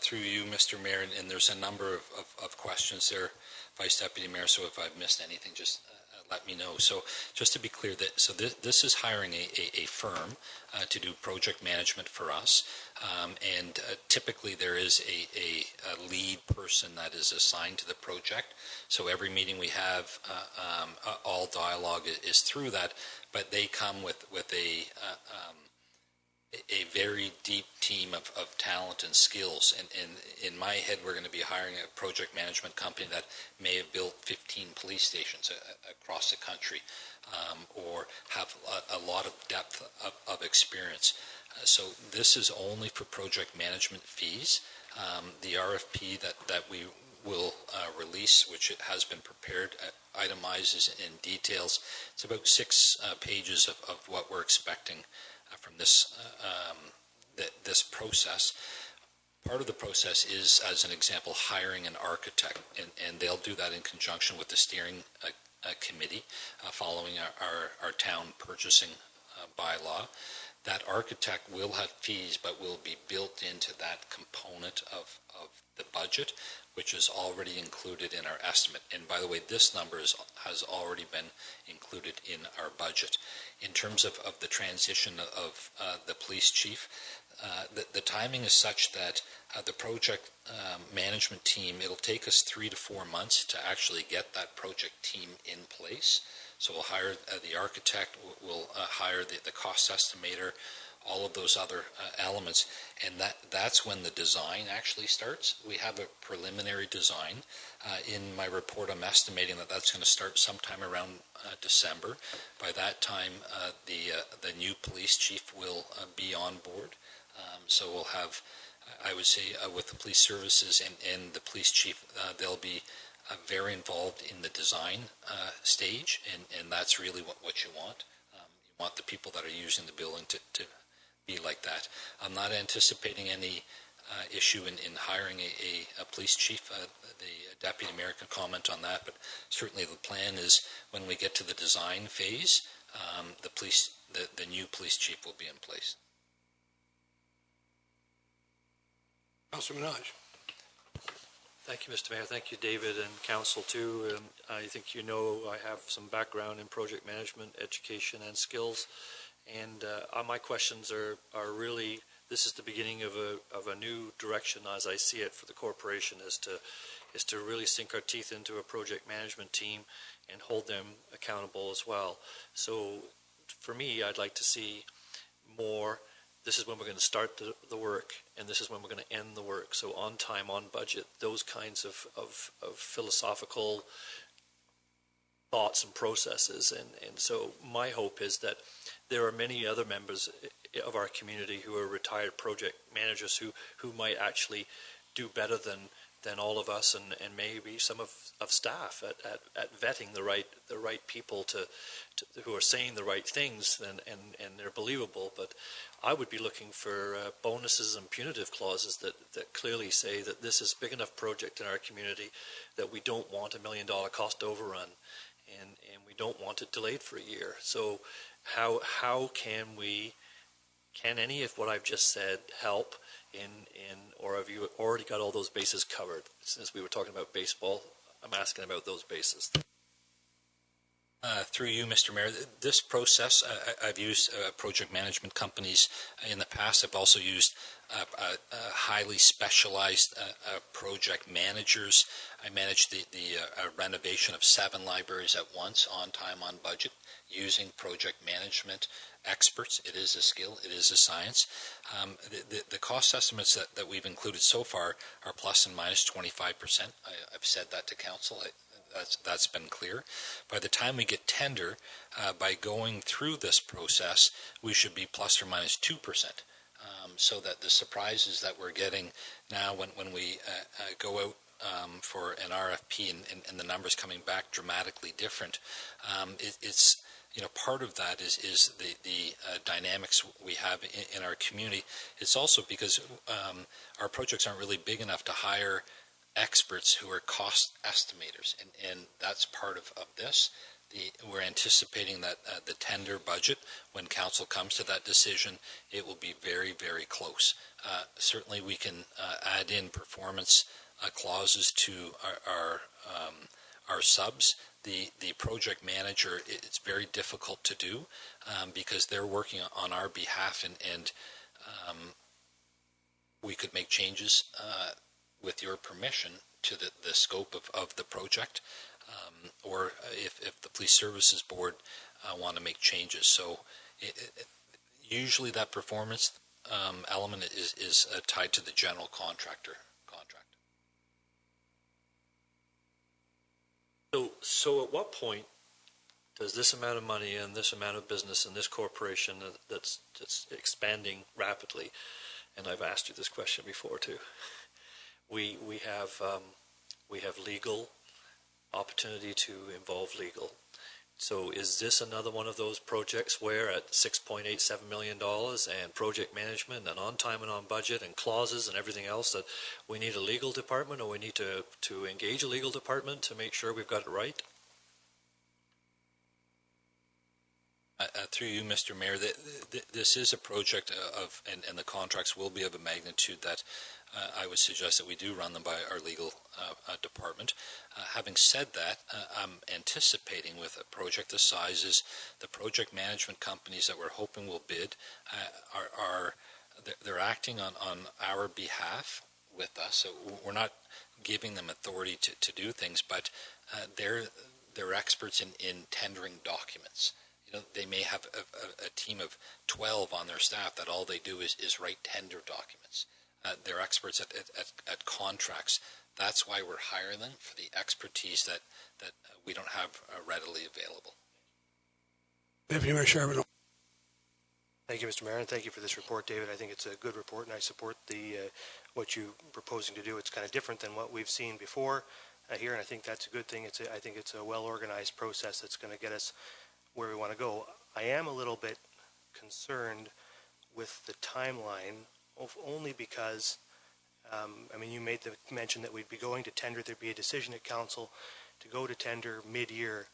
through you, Mr. Mayor, and there's a number of questions there, Vice Deputy Mayor, so if I've missed anything, just let me know. So just to be clear, this is hiring a firm to do project management for us, and typically there is a lead person that is assigned to the project. So every meeting we have, all dialogue is through that, but they come with a very deep team of talent and skills. And in my head, we're going to be hiring a project management company that may have built 15 police stations across the country, or have a lot of depth of experience. So this is only for project management fees. The RFP that we will release, which it has been prepared, itemizes in details. It's about 6 pages of what we're expecting from this this process. Part of the process is, as an example, hiring an architect, and they'll do that in conjunction with the steering committee, following our town purchasing bylaw. That architect will have fees, but will be built into that component of the budget, which is already included in our estimate. And by the way, this number has already been included in our budget. In terms of the transition of the police chief, the timing is such that the project management team, it'll take us 3 to 4 months to actually get that project team in place. So we'll hire the architect, we'll hire the cost estimator, all of those other elements, and that's when the design actually starts. We have a preliminary design. In my report, I'm estimating that that's going to start sometime around December. By that time, the new police chief will be on board. So we'll have, I would say, with the police services and the police chief, they'll be very involved in the design stage, and that's really what you want. You want the people that are using the building to be like that. I'm not anticipating any issue in hiring a police chief. The deputy mayor can comment on that, but certainly the plan is when we get to the design phase, the new police chief will be in place. Councillor Minaj. Thank you, Mr. Mayor. Thank you, David, and council too. I think you know I have some background in project management, education, and skills. And my questions are really, this is the beginning of a new direction as I see it for the corporation, is to really sink our teeth into a project management team and hold them accountable as well. So for me, I'd like to see more. This is when we're going to start the work, and this is when we're going to end the work. So on time, on budget, those kinds of philosophical thoughts and processes. And so my hope is that there are many other members of our community who are retired project managers who might actually do better than all of us, and maybe some of staff at vetting the right people to who are saying the right things, and they're believable. But I would be looking for bonuses and punitive clauses that clearly say that this is a big enough project in our community that we don't want $1 million cost overrun, and we don't want it delayed for a year. So how can any of what I've just said help or have you already got all those bases covered? Since we were talking about baseball, I'm asking about those bases. Through you, Mr. Mayor, this process, I've used project management companies in the past. I've also used highly specialized project managers. I managed the renovation of 7 libraries at once, on time, on budget, using project management experts. It is a skill. It is a science. The cost estimates that we've included so far are plus and minus 25%. I've said that to council. That's been clear. By the time we get tender, by going through this process, we should be plus or minus 2%. So that the surprises that we're getting now when we go out for an RFP and the numbers coming back dramatically different, it's part of that is the dynamics we have in our community. It's also because our projects aren't really big enough to hire experts who are cost estimators, and that's part of this. We're anticipating that the tender budget, when council comes to that decision, it will be very, very close. Certainly we can add in performance clauses to our subs. The project manager, it's very difficult to do because they're working on our behalf, and we could make changes with your permission to the scope of the project, or if the Police Services Board want to make changes. So usually that performance element is tied to the general contractor contract. So at what point does this amount of money and this amount of business and this corporation that's expanding rapidly, and I've asked you this question before too, we have legal opportunity to involve legal. So is this another one of those projects where at $6.87 million and project management and on time and on budget and clauses and everything else that we need a legal department, or we need to engage a legal department to make sure we've got it right? Through you, Mr. Mayor, this is a project and the contracts will be of a magnitude that I would suggest that we do run them by our legal department. Having said that, I'm anticipating with a project this size is the project management companies that we're hoping will bid they're acting on our behalf with us. So we're not giving them authority to do things, but they're experts in tendering documents. They may have a team of 12 on their staff that all they do is write tender documents. They're experts at contracts. That's why we're hiring them, for the expertise that we don't have readily available. Deputy Mayor Charbonneau. Thank you, Mr. Mayor, and thank you for this report, David. I think it's a good report, and I support what you're proposing to do. It's kind of different than what we've seen before here, and I think that's a good thing. I think it's a well-organized process that's going to get us where we want to go. I am a little bit concerned with the timeline, only because, you made the mention that we'd be going to tender. There'd be a decision at council to go to tender mid-year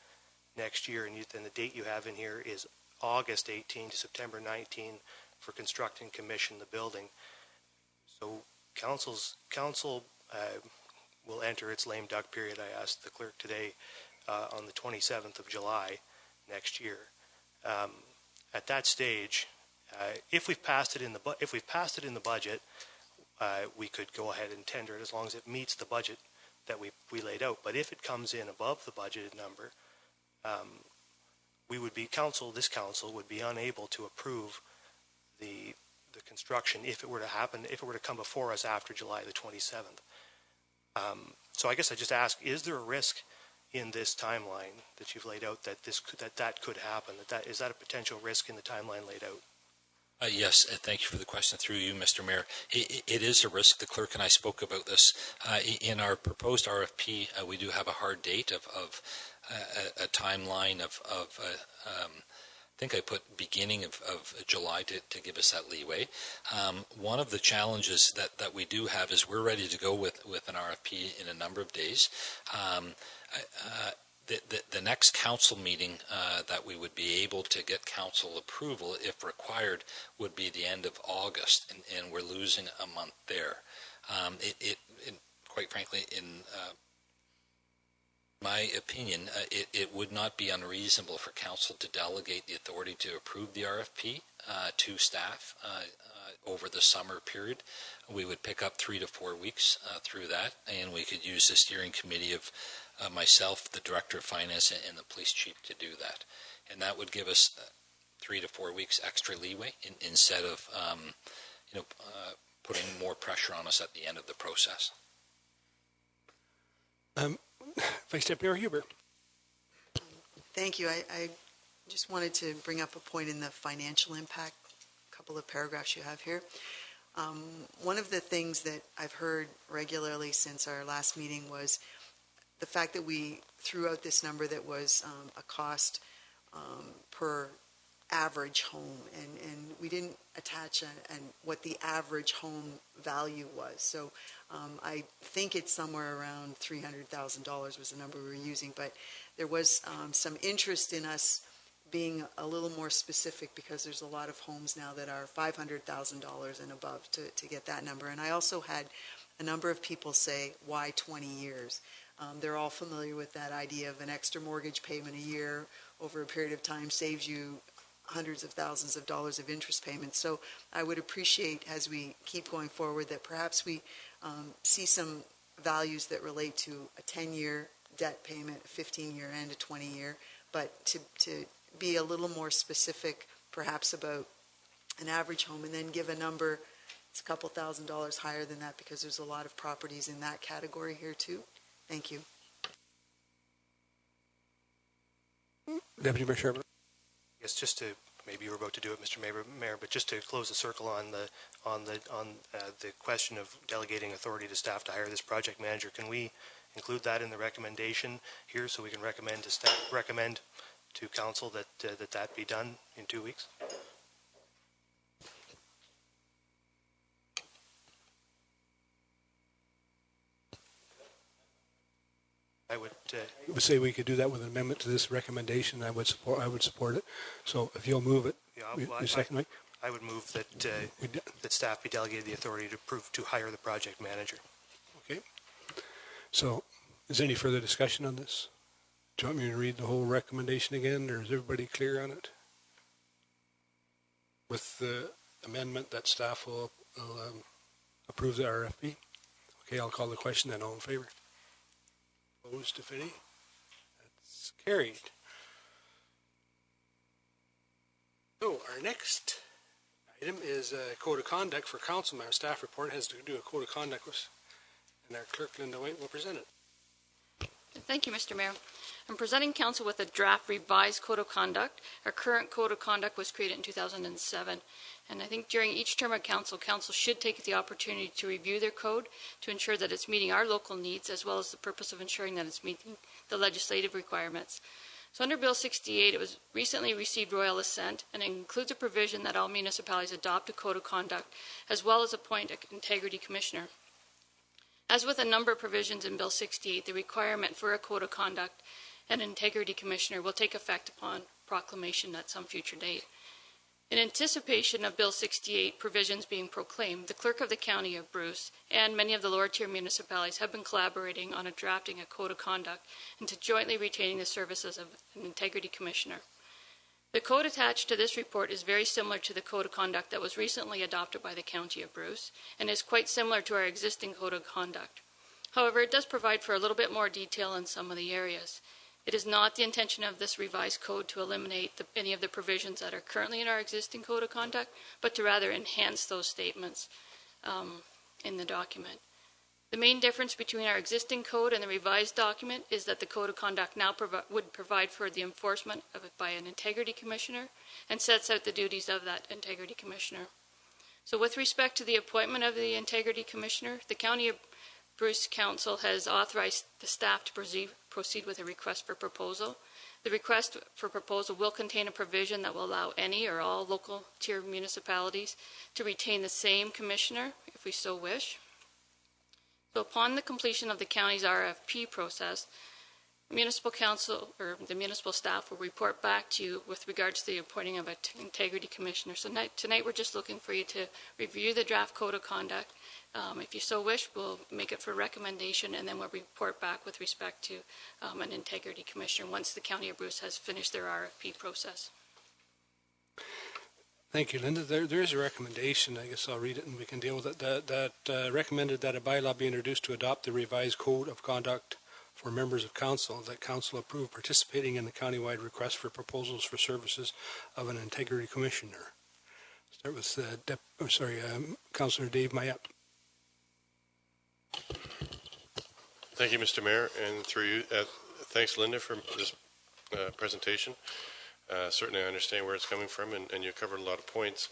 next year, and then the date you have in here is August 18 to September 19 for construct and commission the building. So council will enter its lame duck period. I asked the clerk today on the 27th of July next year. At that stage, if we've passed it in the budget, we could go ahead and tender it as long as it meets the budget that we laid out. But if it comes in above the budgeted number, this council would be unable to approve the construction if it were to happen, if it were to come before us after July the 27th. So I guess I just ask, is there a risk in this timeline that you've laid out that that could happen? Is that a potential risk in the timeline laid out? Yes, thank you for the question. Through you, Mr. Mayor. It is a risk. The clerk and I spoke about this. In our proposed RFP, we do have a hard date of a timeline of I think I put beginning of July to give us that leeway. One of the challenges that we do have is we're ready to go with an RFP in a number of days. The next council meeting that we would be able to get council approval, if required, would be the end of August, and we're losing a month there. Quite frankly, in my opinion, it would not be unreasonable for council to delegate the authority to approve the RFP to staff over the summer period. We would pick up 3 to 4 weeks through that, and we could use the steering committee of myself, the Director of Finance, and the Police Chief to do that. And that would give us 3 to 4 weeks extra leeway instead of putting more pressure on us at the end of the process. Vice Deputy Mayor Huber. Thank you. I just wanted to bring up a point in the financial impact, a couple of paragraphs you have here. One of the things that I've heard regularly since our last meeting was the fact that we threw out this number that was a cost per average home, and we didn't attach what the average home value was. So I think it's somewhere around $300,000 was the number we were using, but there was some interest in us being a little more specific, because there's a lot of homes now that are $500,000 and above to get that number. And I also had a number of people say, why 20 years? They're all familiar with that idea of an extra mortgage payment a year over a period of time saves you hundreds of thousands of dollars of interest payments. So I would appreciate, as we keep going forward, that perhaps we see some values that relate to a 10-year debt payment, a 15-year and a 20-year, but to be a little more specific perhaps about an average home, and then give a number. It's a couple $1,000s higher than that, because there's a lot of properties in that category here too. Thank you. Deputy Mayor Sherman. Yes, just to, maybe you were about to do it, Mr. Mayor, but just to close the circle on the question of delegating authority to staff to hire this project manager, can we include that in the recommendation here, so we can recommend to staff, recommend to council that that be done in 2 weeks? I would say we could do that with an amendment to this recommendation. I would support it. So if you'll move it, you second me. I would move that staff be delegated the authority to hire the project manager. Okay. So, is there any further discussion on this? Do you want me to read the whole recommendation again, or is everybody clear on it? With the amendment that staff will approve the RFP? Okay, I'll call the question then. All in favor? Opposed, if any? That's carried. So, our next item is a code of conduct for council. My staff report has to do a code of conduct, and our clerk, Linda White, will present it. Thank you, Mr. Mayor. I'm presenting council with a draft revised code of conduct. Our current code of conduct was created in 2007, and I think during each term of council should take the opportunity to review their code to ensure that it's meeting our local needs, as well as the purpose of ensuring that it's meeting the legislative requirements. So under Bill 68, it was recently received royal assent, and it includes a provision that all municipalities adopt a code of conduct, as well as appoint an integrity commissioner. As with a number of provisions in Bill 68, the requirement for a code of conduct and integrity commissioner will take effect upon proclamation at some future date. In anticipation of Bill 68 provisions being proclaimed, the clerk of the county of Bruce and many of the lower tier municipalities have been collaborating on drafting a code of conduct and to jointly retaining the services of an integrity commissioner. The code attached to this report is very similar to the code of conduct that was recently adopted by the County of Bruce and is quite similar to our existing code of conduct. However, it does provide for a little bit more detail in some of the areas. It is not the intention of this revised code to eliminate any of the provisions that are currently in our existing code of conduct, but to rather enhance those statements in the document. The main difference between our existing code and the revised document is that the code of conduct now would provide for the enforcement of it by an integrity commissioner and sets out the duties of that integrity commissioner. So with respect to the appointment of the integrity commissioner, the County of Bruce Council has authorized the staff to proceed with a request for proposal. The request for proposal will contain a provision that will allow any or all local tier municipalities to retain the same commissioner if we so wish. So upon the completion of the county's RFP process, municipal council or the municipal staff will report back to you with regards to the appointing of an integrity commissioner. So tonight we're just looking for you to review the draft code of conduct. If you so wish, we'll make it for recommendation, and then we'll report back with respect to an integrity commissioner once the County of Bruce has finished their RFP process. Thank you, Linda. There is a recommendation. I guess I'll read it and we can deal with it. That recommended that a bylaw be introduced to adopt the revised code of conduct for members of council, that council approve participating in the countywide request for proposals for services of an integrity commissioner. Start with Councillor Dave Mayette. Thank you, Mr. Mayor, and through you, thanks, Linda, for this presentation. Certainly I understand where it's coming from, and you covered a lot of points.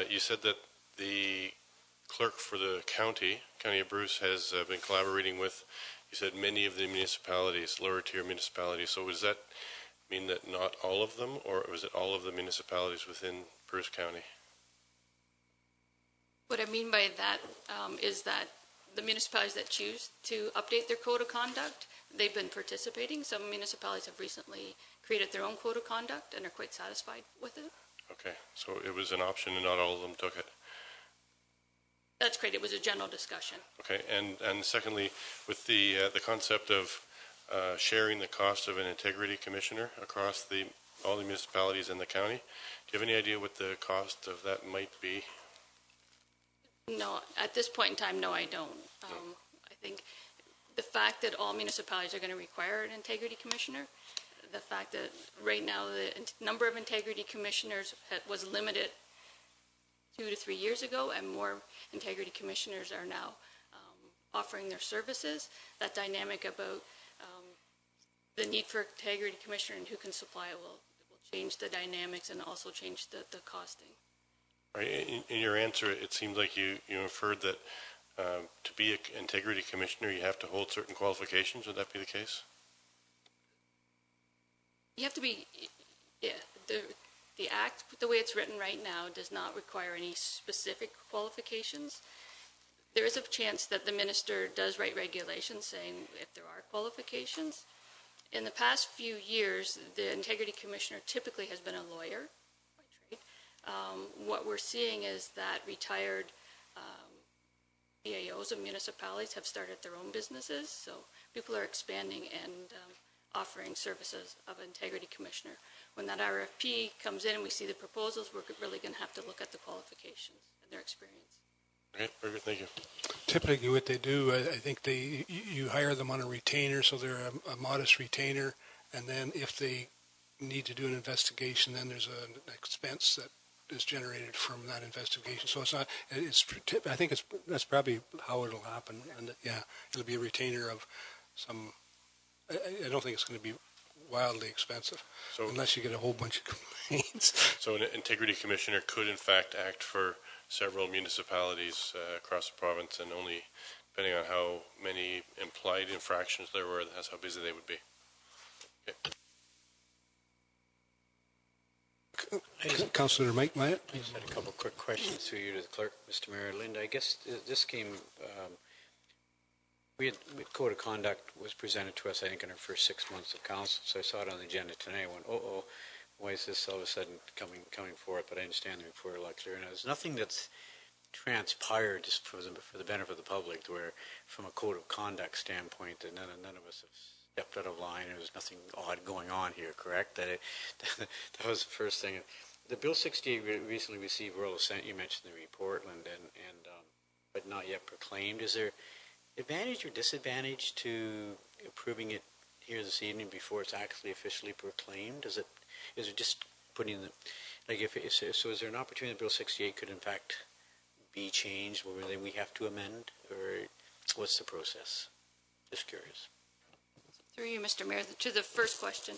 You said that the clerk for the county of Bruce, has been collaborating with, you said, many of the municipalities, lower tier municipalities. So does that mean that not all of them, or was it all of the municipalities within Bruce County? What I mean by that is that the municipalities that choose to update their code of conduct, they've been participating. Some municipalities have recently created their own code of conduct and are quite satisfied with it. Okay, so it was an option and not all of them took it. That's great. It was a general discussion. Okay, and secondly, with the concept of sharing the cost of an integrity commissioner across all the municipalities in the county, do you have any idea what the cost of that might be? No, at this point in time, no, I don't. I think the fact that all municipalities are going to require an integrity commissioner, the fact that right now the number of integrity commissioners was limited 2 to 3 years ago, and more integrity commissioners are now offering their services. That dynamic about the need for integrity commissioner and who can supply it will change the dynamics and also change the costing. Right. In your answer, it seemed like you inferred that to be an integrity commissioner, you have to hold certain qualifications. Would that be the case? You have to be, yeah, the act, the way it's written right now, does not require any specific qualifications. There is a chance that the minister does write regulations saying if there are qualifications. In the past few years, the integrity commissioner typically has been a lawyer by trade. What we're seeing is that retired PAOs of municipalities have started their own businesses, so people are expanding and offering services of integrity commissioner. When that RFP comes in and we see the proposals, we're really going to have to look at the qualifications and their experience. Okay, very good, thank you. Typically what they do, I think you hire them on a retainer, so they're a modest retainer, and then if they need to do an investigation, then there's an expense that is generated from that investigation. So it's not, I think that's probably how it'll happen, and yeah, it'll be a retainer of some, I don't think it's going to be wildly expensive, unless you get a whole bunch of complaints. So an integrity commissioner could in fact act for several municipalities across the province, and only depending on how many implied infractions there were, that's how busy they would be. Okay. Councillor Mike Myatt. I just had a couple quick questions through you to the clerk, Mr. Mayor. Linda, I guess this came, code of conduct was presented to us, I think, in our first 6 months of council, so I saw it on the agenda tonight. I went, why is this all of a sudden coming forth? But I understand the report a lot clearer now. There's nothing that's transpired, just for the benefit of the public, where from a code of conduct standpoint that none of us have stepped out of line. There's nothing odd going on here, correct? That was the first thing. The Bill 68 recently received royal assent. You mentioned the report, Linda, but not yet proclaimed. Is there advantage or disadvantage to approving it here this evening before it's actually officially proclaimed? Is it just putting the, like, so is there an opportunity that Bill 68 could in fact be changed where then we have to amend, or what's the process? Just curious. Through you, Mr. Mayor, to the first question,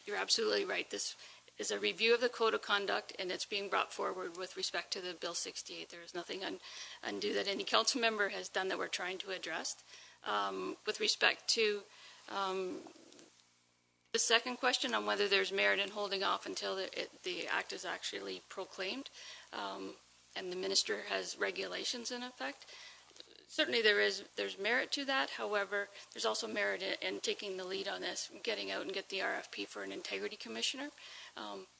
you're absolutely right. This is a review of the code of conduct, and it's being brought forward with respect to the Bill 68. There is nothing undue that any council member has done that we're trying to address. With respect to the second question on whether there's merit in holding off until the act is actually proclaimed, and the minister has regulations in effect, certainly there's merit to that. However, there's also merit in taking the lead on this, getting out and get the RFP for an integrity commissioner.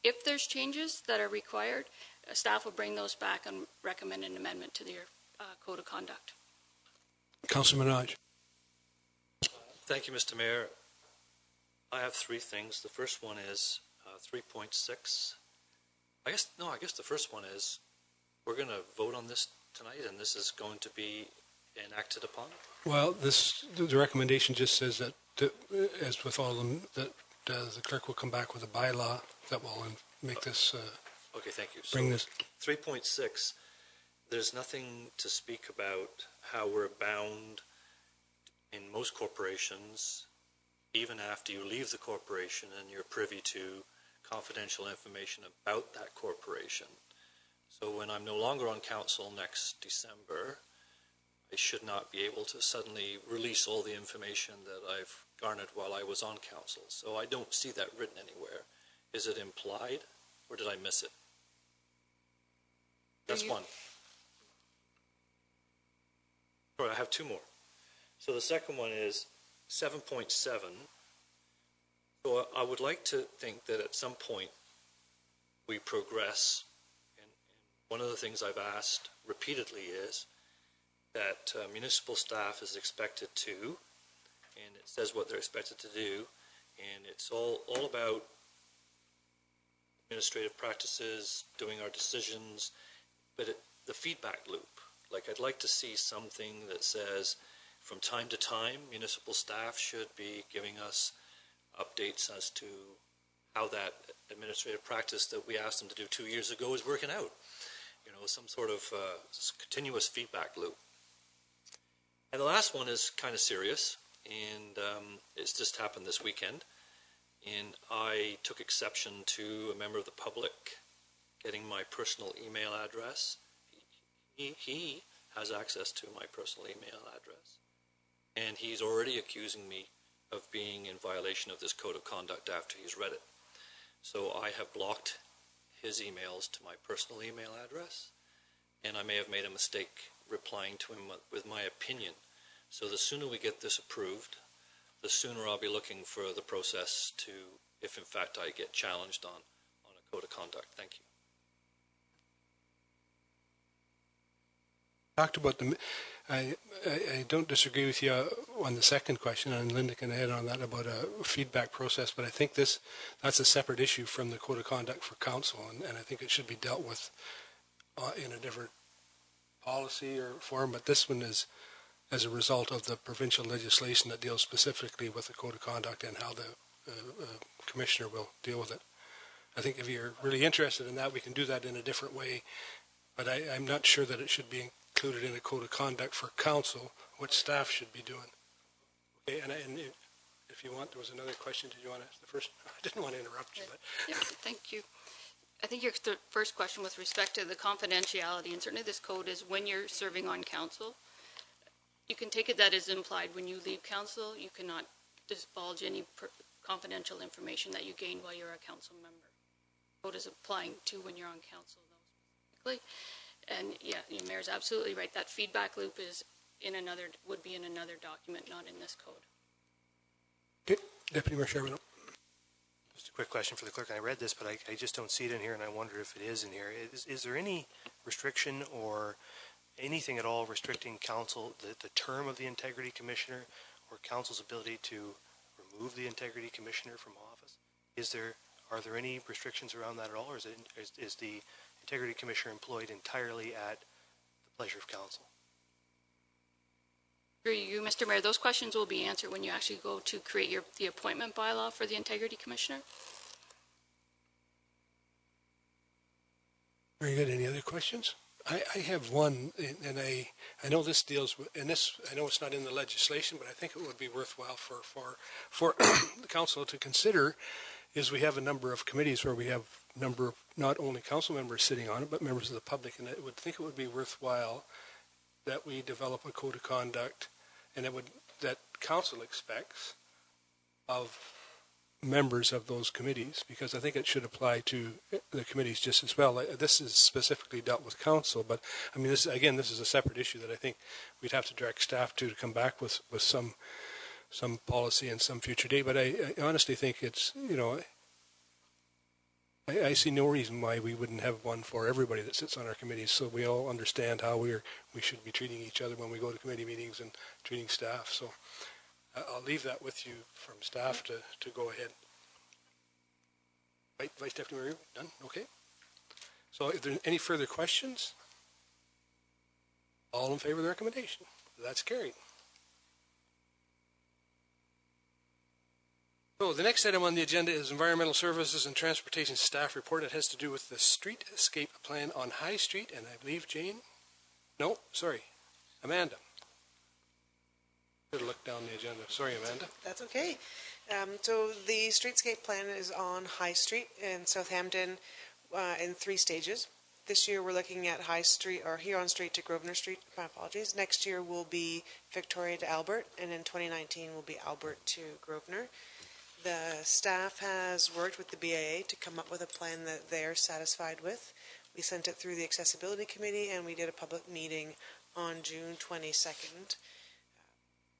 If there's changes that are required, staff will bring those back and recommend an amendment to their code of conduct. Councillor Minaj. Thank you, Mr. Mayor. I have three things. The first one is 3.6. I guess the first one is we're going to vote on this tonight, and this is going to be enacted upon? Well, the recommendation just says that, as with all of them, that the clerk will come back with a bylaw that will make this. Okay, thank you. Bring this. 3.6. There's nothing to speak about how we're bound in most corporations, even after you leave the corporation and you're privy to confidential information about that corporation. So when I'm no longer on council next December, I should not be able to suddenly release all the information that I've garnered while I was on council. So I don't see that written anywhere. Is it implied, or did I miss it? That's one. All right, I have two more. So the second one is 7.7. So I would like to think that at some point we progress. And one of the things I've asked repeatedly is that municipal staff is expected to, and it says what they're expected to do, and it's all about administrative practices, doing our decisions, but the feedback loop. Like, I'd like to see something that says from time to time municipal staff should be giving us updates as to how that administrative practice that we asked them to do 2 years ago is working out. You know, some sort of continuous feedback loop. And the last one is kind of serious, and it's just happened this weekend. And I took exception to a member of the public getting my personal email address. He has access to my personal email address. And he's already accusing me of being in violation of this code of conduct after he's read it. So I have blocked his emails to my personal email address, and I may have made a mistake replying to him with my opinion. So the sooner we get this approved, the sooner I'll be looking for the process to, if in fact I get challenged on a code of conduct. Thank you. Talked about I don't disagree with you on the second question, and Linda can add on that about a feedback process, but I think that's a separate issue from the code of conduct for council, and I think it should be dealt with in a different policy or form, but this one is as a result of the provincial legislation that deals specifically with the code of conduct and how the commissioner will deal with it. I think if you're really interested in that, we can do that in a different way, but I'm not sure that it should be included in a code of conduct for council, what staff should be doing. Okay, and if you want, there was another question. Did you want to ask the first? I didn't want to interrupt you, but. Yeah, thank you. I think your first question with respect to the confidentiality, and certainly this code is when you're serving on council, you can take it that is implied when you leave council. You cannot divulge any confidential information that you gained while you're a council member. The code is applying to when you're on council, though, specifically. And yeah, the mayor's absolutely right. That feedback loop is would be in another document, not in this code. Okay, Deputy Mayor Charbonneau. Just a quick question for the clerk. I read this, but I just don't see it in here, and I wonder if it is in here. Is there any restriction or anything at all restricting council, the term of the integrity commissioner, or council's ability to remove the integrity commissioner from office? Are there any restrictions around that at all, or is the integrity commissioner employed entirely at the pleasure of council? For you, Mr. Mayor, those questions will be answered when you actually go to create the appointment bylaw for the integrity commissioner. Very good. Any other questions? I have one, and I know this deals with, and this, I know it's not in the legislation, but I think it would be worthwhile for the council to consider, is we have a number of committees where we have a number of not only council members sitting on it, but members of the public, and I would think it would be worthwhile that we develop a code of conduct, and that council expects of members of those committees, because I think it should apply to the committees just as well. This is specifically dealt with council, but I mean, this is a separate issue that I think we'd have to direct staff to come back with some policy in some future date. But I honestly think it's, I see no reason why we wouldn't have one for everybody that sits on our committees, so we all understand how we should be treating each other when we go to committee meetings and treating staff. So I'll leave that with you from staff to go ahead. Right, Vice Deputy Mayor, done? Okay. So if there are any further questions, all in favor of the recommendation? That's carried. So the next item on the agenda is Environmental Services and Transportation Staff Report. It has to do with the streetscape plan on High Street, and I believe Jane? No, sorry, Amanda. Look down the agenda. Sorry, Amanda. That's okay. So the streetscape plan is on High Street in Southampton in 3 stages. this year we're looking at High Street or Huron Street to Grosvenor Street. My apologies. Next year will be Victoria to Albert, and in 2019 will be Albert to Grosvenor. The staff has worked with the BIA to come up with a plan that they're satisfied with. We sent it through the Accessibility Committee, and we did a public meeting on June 22nd.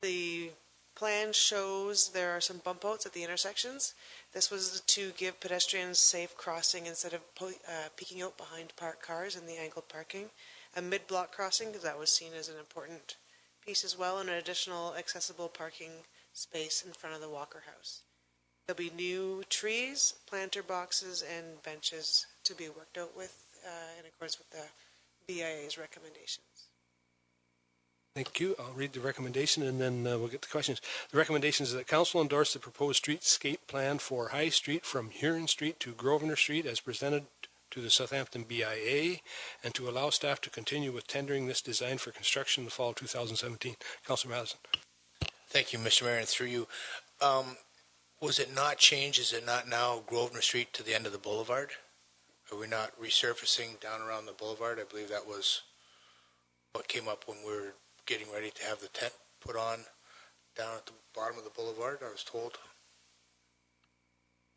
The plan shows there are some bump outs at the intersections. This was to give pedestrians safe crossing instead of peeking out behind parked cars in the angled parking. A mid-block crossing, because that was seen as an important piece as well, and an additional accessible parking space in front of the Walker House. There'll be new trees, planter boxes, and benches to be worked out with in accordance with the BIA's recommendations. Thank you. I'll read the recommendation and then we'll get to questions. The recommendation is that Council endorse the proposed streetscape plan for High Street from Huron Street to Grosvenor Street as presented to the Southampton BIA, and to allow staff to continue with tendering this design for construction in the fall of 2017. Councillor Madison. Thank you, Mr. Mayor, and through you. Was it not changed? Is it not now Grosvenor Street to the end of the boulevard? Are we not resurfacing down around the boulevard? I believe that was what came up when we were getting ready to have the tent put on down at the bottom of the boulevard, I was told.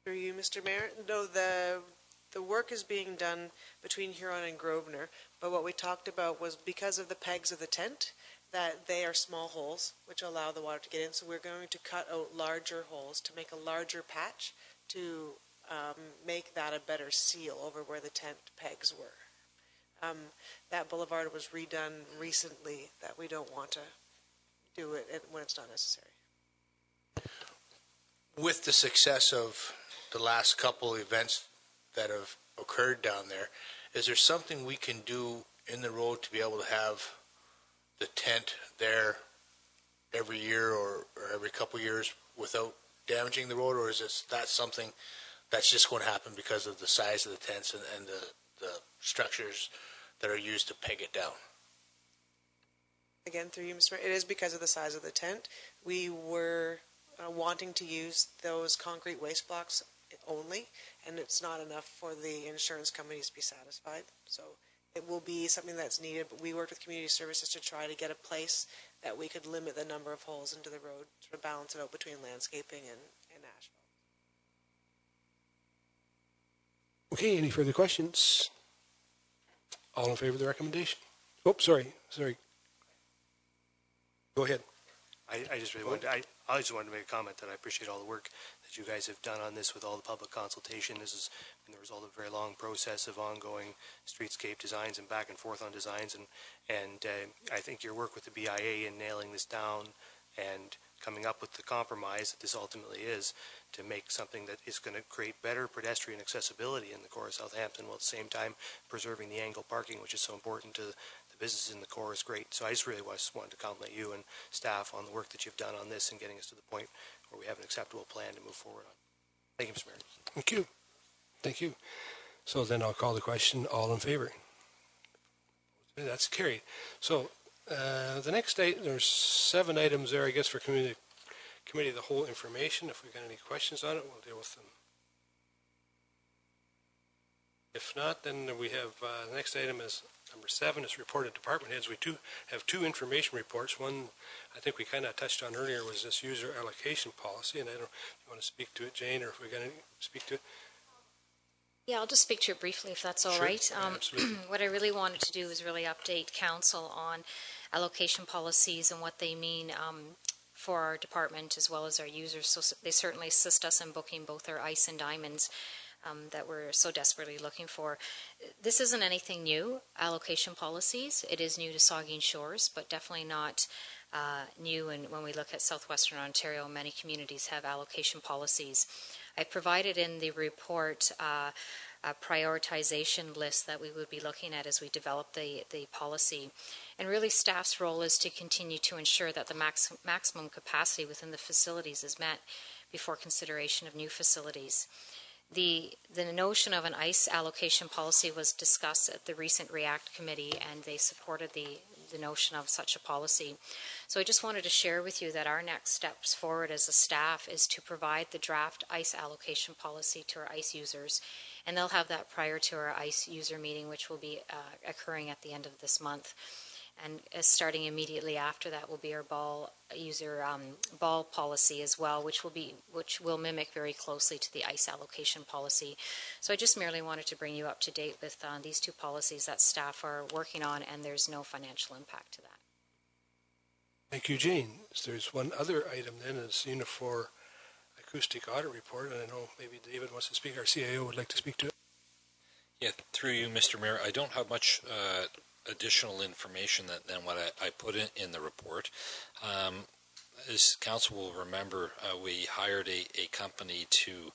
Through you, Mr. Mayor. No, the work is being done between Huron and Grosvenor, but what we talked about was because of the pegs of the tent, that they are small holes, which allow the water to get in. So we're going to cut out larger holes to make a larger patch to make that a better seal over where the tent pegs were. That boulevard was redone recently, that we don't want to do it when it's not necessary. With the success of the last couple of events that have occurred down there, is there something we can do in the road to be able to have the tent there every year or every couple of years without damaging the road, or is that something that's just going to happen because of the size of the tents and the structures that are used to peg it down? Again, through you, Mr. Mayor, it is because of the size of the tent. We were wanting to use those concrete waste blocks only, and it's not enough for the insurance companies to be satisfied. So it will be something that's needed, but we worked with community services to try to get a place that we could limit the number of holes into the road to balance it out between landscaping and asphalt. Okay, any further questions? All in favor of the recommendation? Oh, sorry. Go ahead. I just really wanted to, I just wanted to make a comment that I appreciate all the work that you guys have done on this with all the public consultation. This has been the result of a very long process of ongoing streetscape designs and back and forth on designs, and I think your work with the BIA in nailing this down and coming up with the compromise that this ultimately is to make something that is going to create better pedestrian accessibility in the core of Southampton while at the same time preserving the angled parking, which is so important to the businesses in the core, is great. So I just really wanted to compliment you and staff on the work that you've done on this and getting us to the point where we have an acceptable plan to move forward on. Thank you, Mr. Mayor. Thank you. Thank you. So then I'll call the question. All in favor? That's carried. So the next item, there's 7 items there, I guess, for committee of the whole information. If we've got any questions on it, we'll deal with them. If not, then we have the next item is number 7 is reported department heads. We have 2 information reports. One I think we kind of touched on earlier was this user allocation policy, and I don't know if you want to speak to it, Jane, or if we're going to speak to it. Yeah, I'll just speak to it briefly if that's all Sure. right. Absolutely. What I really wanted to do is really update council on allocation policies and what they mean for our department as well as our users. So they certainly assist us in booking both our ice and diamonds that we're so desperately looking for. This isn't anything new, allocation policies. It is new to Saugeen Shores, but definitely not new. And when we look at southwestern Ontario, many communities have allocation policies. I provided in the report a prioritization list that we would be looking at as we develop the policy. And really staff's role is to continue to ensure that the maximum capacity within the facilities is met before consideration of new facilities. The notion of an ICE allocation policy was discussed at the recent REACT committee, and they supported the notion of such a policy. So I just wanted to share with you that our next steps forward as a staff is to provide the draft ICE allocation policy to our ICE users And they'll have that prior to our ICE user meeting, which will be occurring at the end of this month. And starting immediately after that will be our ball policy as well, which will mimic very closely to the ICE allocation policy. So I just merely wanted to bring you up to date with these two policies that staff are working on, and there's no financial impact to that. Thank you, Jane. There's one other item then, is Unifor acoustic audit report, and I know maybe David wants to speak. Our CIO would like to speak to it. Yeah, through you, Mr. Mayor, I don't have much additional information than what I put in the report. As council will remember, we hired a company to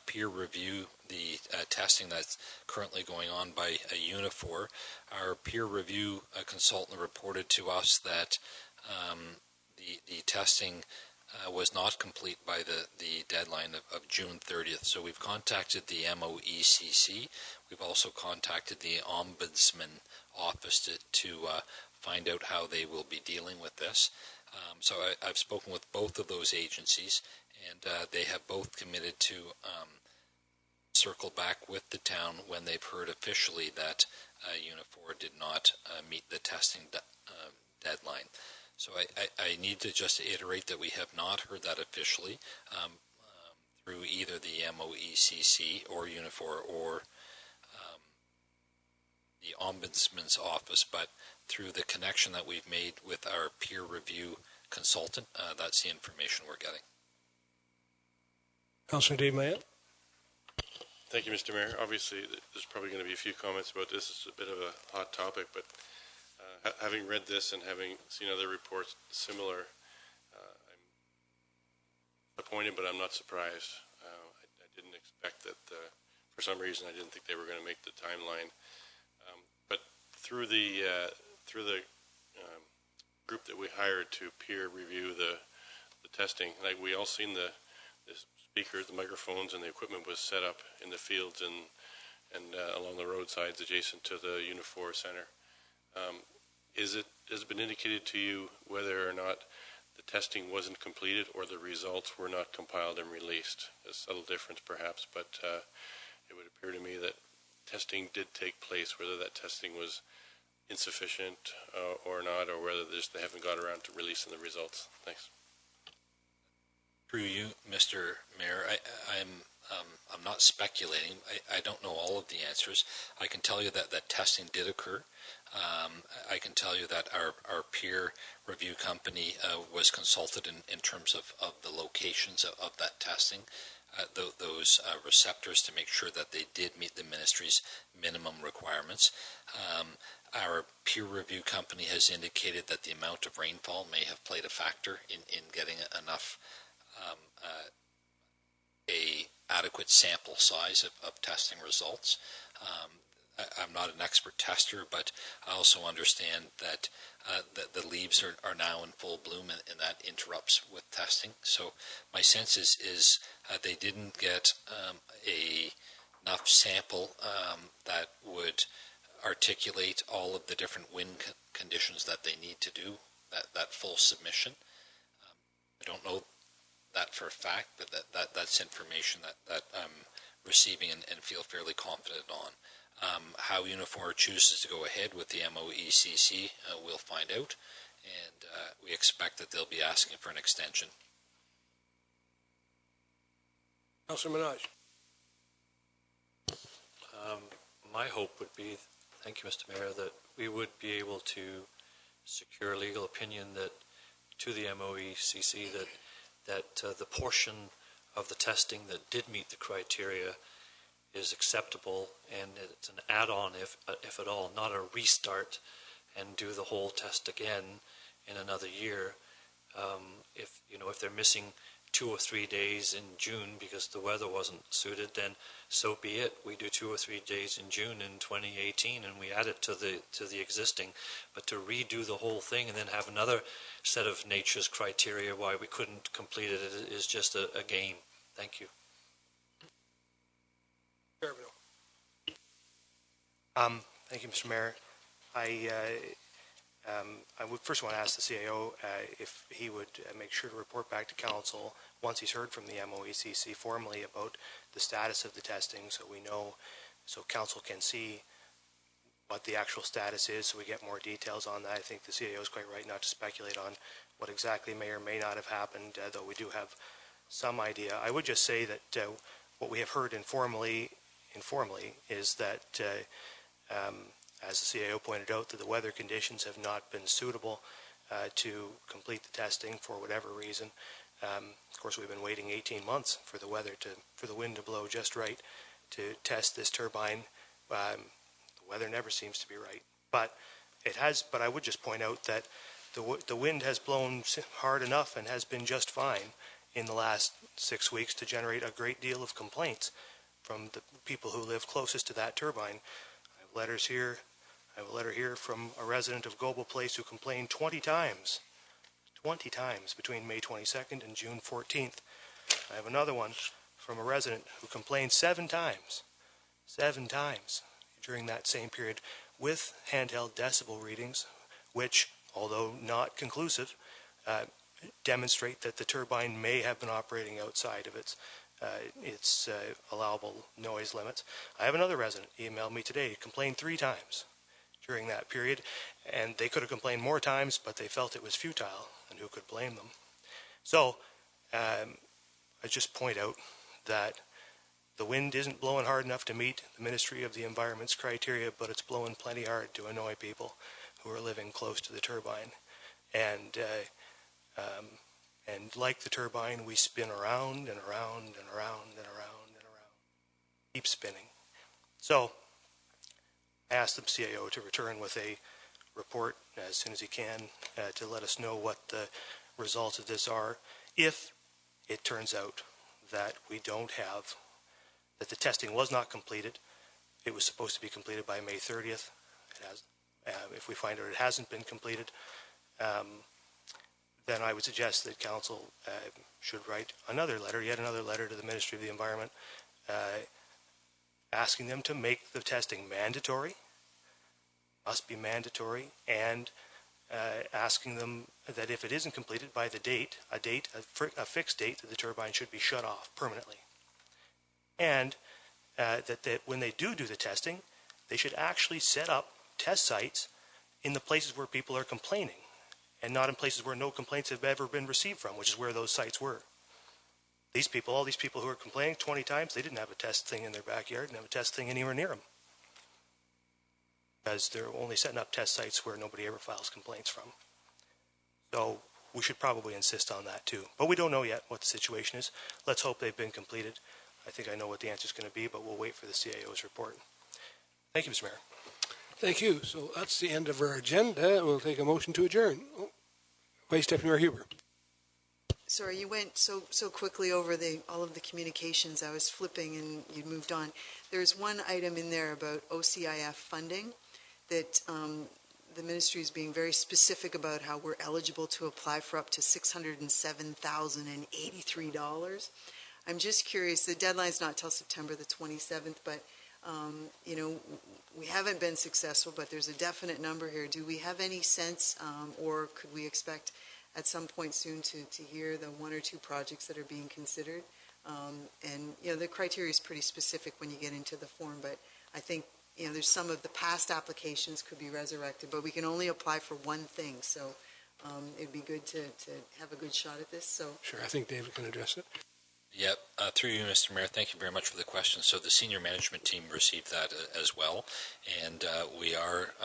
peer review the testing that's currently going on by Unifor. Our peer review consultant reported to us that the testing was not complete by the deadline of June 30th. So we've contacted the MOECC. We've also contacted the Ombudsman Office to find out how they will be dealing with this. So I've spoken with both of those agencies, and they have both committed to circle back with the town when they've heard officially that Unifor did not meet the testing deadline. So I need to just iterate that we have not heard that officially through either the MOECC or Unifor or the Ombudsman's Office, but through the connection that we've made with our peer review consultant, that's the information we're getting. Councillor Dave Maillet. Thank you, Mr. Mayor. Obviously, there's probably going to be a few comments about this. It's a bit of a hot topic, but having read this and having seen other reports similar, I'm disappointed, but I'm not surprised. I didn't expect that. For some reason, I didn't think they were going to make the timeline. But through the group that we hired to peer review the testing, like we all seen the speakers, the microphones, and the equipment was set up in the fields and along the roadsides adjacent to the Unifor Center. Has it been indicated to you whether or not the testing wasn't completed or the results were not compiled and released? A subtle difference, perhaps, but it would appear to me that testing did take place, whether that testing was insufficient or not, or whether they haven't got around to releasing the results. Thanks. Through you, Mr. Mayor, I'm not speculating. I don't know all of the answers. I can tell you that testing did occur. I can tell you that our peer review company was consulted in terms of the locations of that testing, those receptors, to make sure that they did meet the ministry's minimum requirements. Our peer review company has indicated that the amount of rainfall may have played a factor in getting enough a adequate sample size of testing results. I'm not an expert tester, but I also understand that the leaves are now in full bloom, and that interrupts with testing. So my sense is they didn't get enough sample that would articulate all of the different wind conditions that they need to do that full submission. I don't know that for a fact, but that's information that I'm receiving and feel fairly confident on. How Unifor chooses to go ahead with the MOECC, we'll find out, and we expect that they'll be asking for an extension. Councillor Minaj. My hope would be, thank you, Mr. Mayor, that we would be able to secure legal opinion that to the MOECC that the portion of the testing that did meet the criteria is acceptable, and it's an add-on, if at all, not a restart and do the whole test again in another year. If they're missing 2 or 3 days in June because the weather wasn't suited, then so be it. We do 2 or 3 days in June in 2018, and we add it to the existing. But to redo the whole thing and then have another set of nature's criteria why we couldn't complete it is just a game. Thank you. Thank you, Mr. Mayor. I would first want to ask the CAO if he would make sure to report back to council once he's heard from the MOECC formally about the status of the testing, so we know, so council can see what the actual status is, so we get more details on that. I think the CAO is quite right not to speculate on what exactly may or may not have happened, though we do have some idea. I would just say that what we have heard informally is that, as the CAO pointed out, that the weather conditions have not been suitable to complete the testing for whatever reason. Of course, we've been waiting 18 months for the wind to blow just right to test this turbine. The weather never seems to be right, but it has. But I would just point out that the wind has blown hard enough and has been just fine in the last 6 weeks to generate a great deal of complaints from the people who live closest to that turbine. I have letters here. I have a letter here from a resident of Goble Place who complained 20 times between May 22nd and June 14th. I have another one from a resident who complained 7 times during that same period with handheld decibel readings, which, although not conclusive, demonstrate that the turbine may have been operating outside of its allowable noise limits. I have another resident emailed me today, complained 3 times during that period, and they could have complained more times, but they felt it was futile, and who could blame them? So I just point out that the wind isn't blowing hard enough to meet the Ministry of the Environment's criteria, but it's blowing plenty hard to annoy people who are living close to the turbine. And like the turbine, we spin around and around and around and around and around. Keep spinning. So I asked the CAO to return with a report as soon as he can to let us know what the results of this are. If it turns out that we don't have, that the testing was not completed, it was supposed to be completed by May 30th. It has. If we find out it hasn't been completed, then I would suggest that council should write yet another letter to the Ministry of the Environment, asking them to make the testing mandatory, must be mandatory, and asking them that if it isn't completed by the date, a fixed date, that the turbine should be shut off permanently. And that when they do the testing, they should actually set up test sites in the places where people are complaining, and not in places where no complaints have ever been received from, which is where those sites were. All these people who are complaining 20 times, they didn't have a test thing in their backyard, didn't have a test thing anywhere near them, because they're only setting up test sites where nobody ever files complaints from. So we should probably insist on that too. But we don't know yet what the situation is. Let's hope they've been completed. I think I know what the answer is going to be, but we'll wait for the CAO's report. Thank you, Mr. Mayor. Thank you. So that's the end of our agenda. We'll take a motion to adjourn. Vice Deputy Mayor Huber. Sorry, you went so quickly over all of the communications. I was flipping and you moved on. There's one item in there about OCIF funding that the ministry is being very specific about how we're eligible to apply for up to $607,083. I'm just curious. The deadline's not till September the 27th, but we haven't been successful, but there's a definite number here. Do we have any sense, or could we expect at some point soon to hear the 1 or 2 projects that are being considered? And the criteria is pretty specific when you get into the form, but I think there's some of the past applications could be resurrected, but we can only apply for one thing, so it'd be good to have a good shot at this. So sure, I think David can address it. Yep. Through you, Mr. Mayor, thank you very much for the question. So the senior management team received that as well, and we are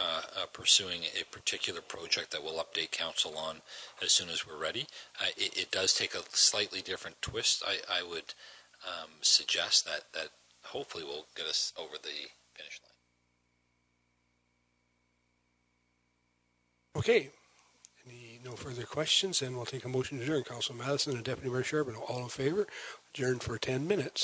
pursuing a particular project that we'll update council on as soon as we're ready. It does take a slightly different twist. I would suggest that hopefully will get us over the finish line. Okay. No further questions, and we'll take a motion to adjourn. Councilor Madison and Deputy Mayor Charbonneau, all in favor? Adjourned for 10 minutes.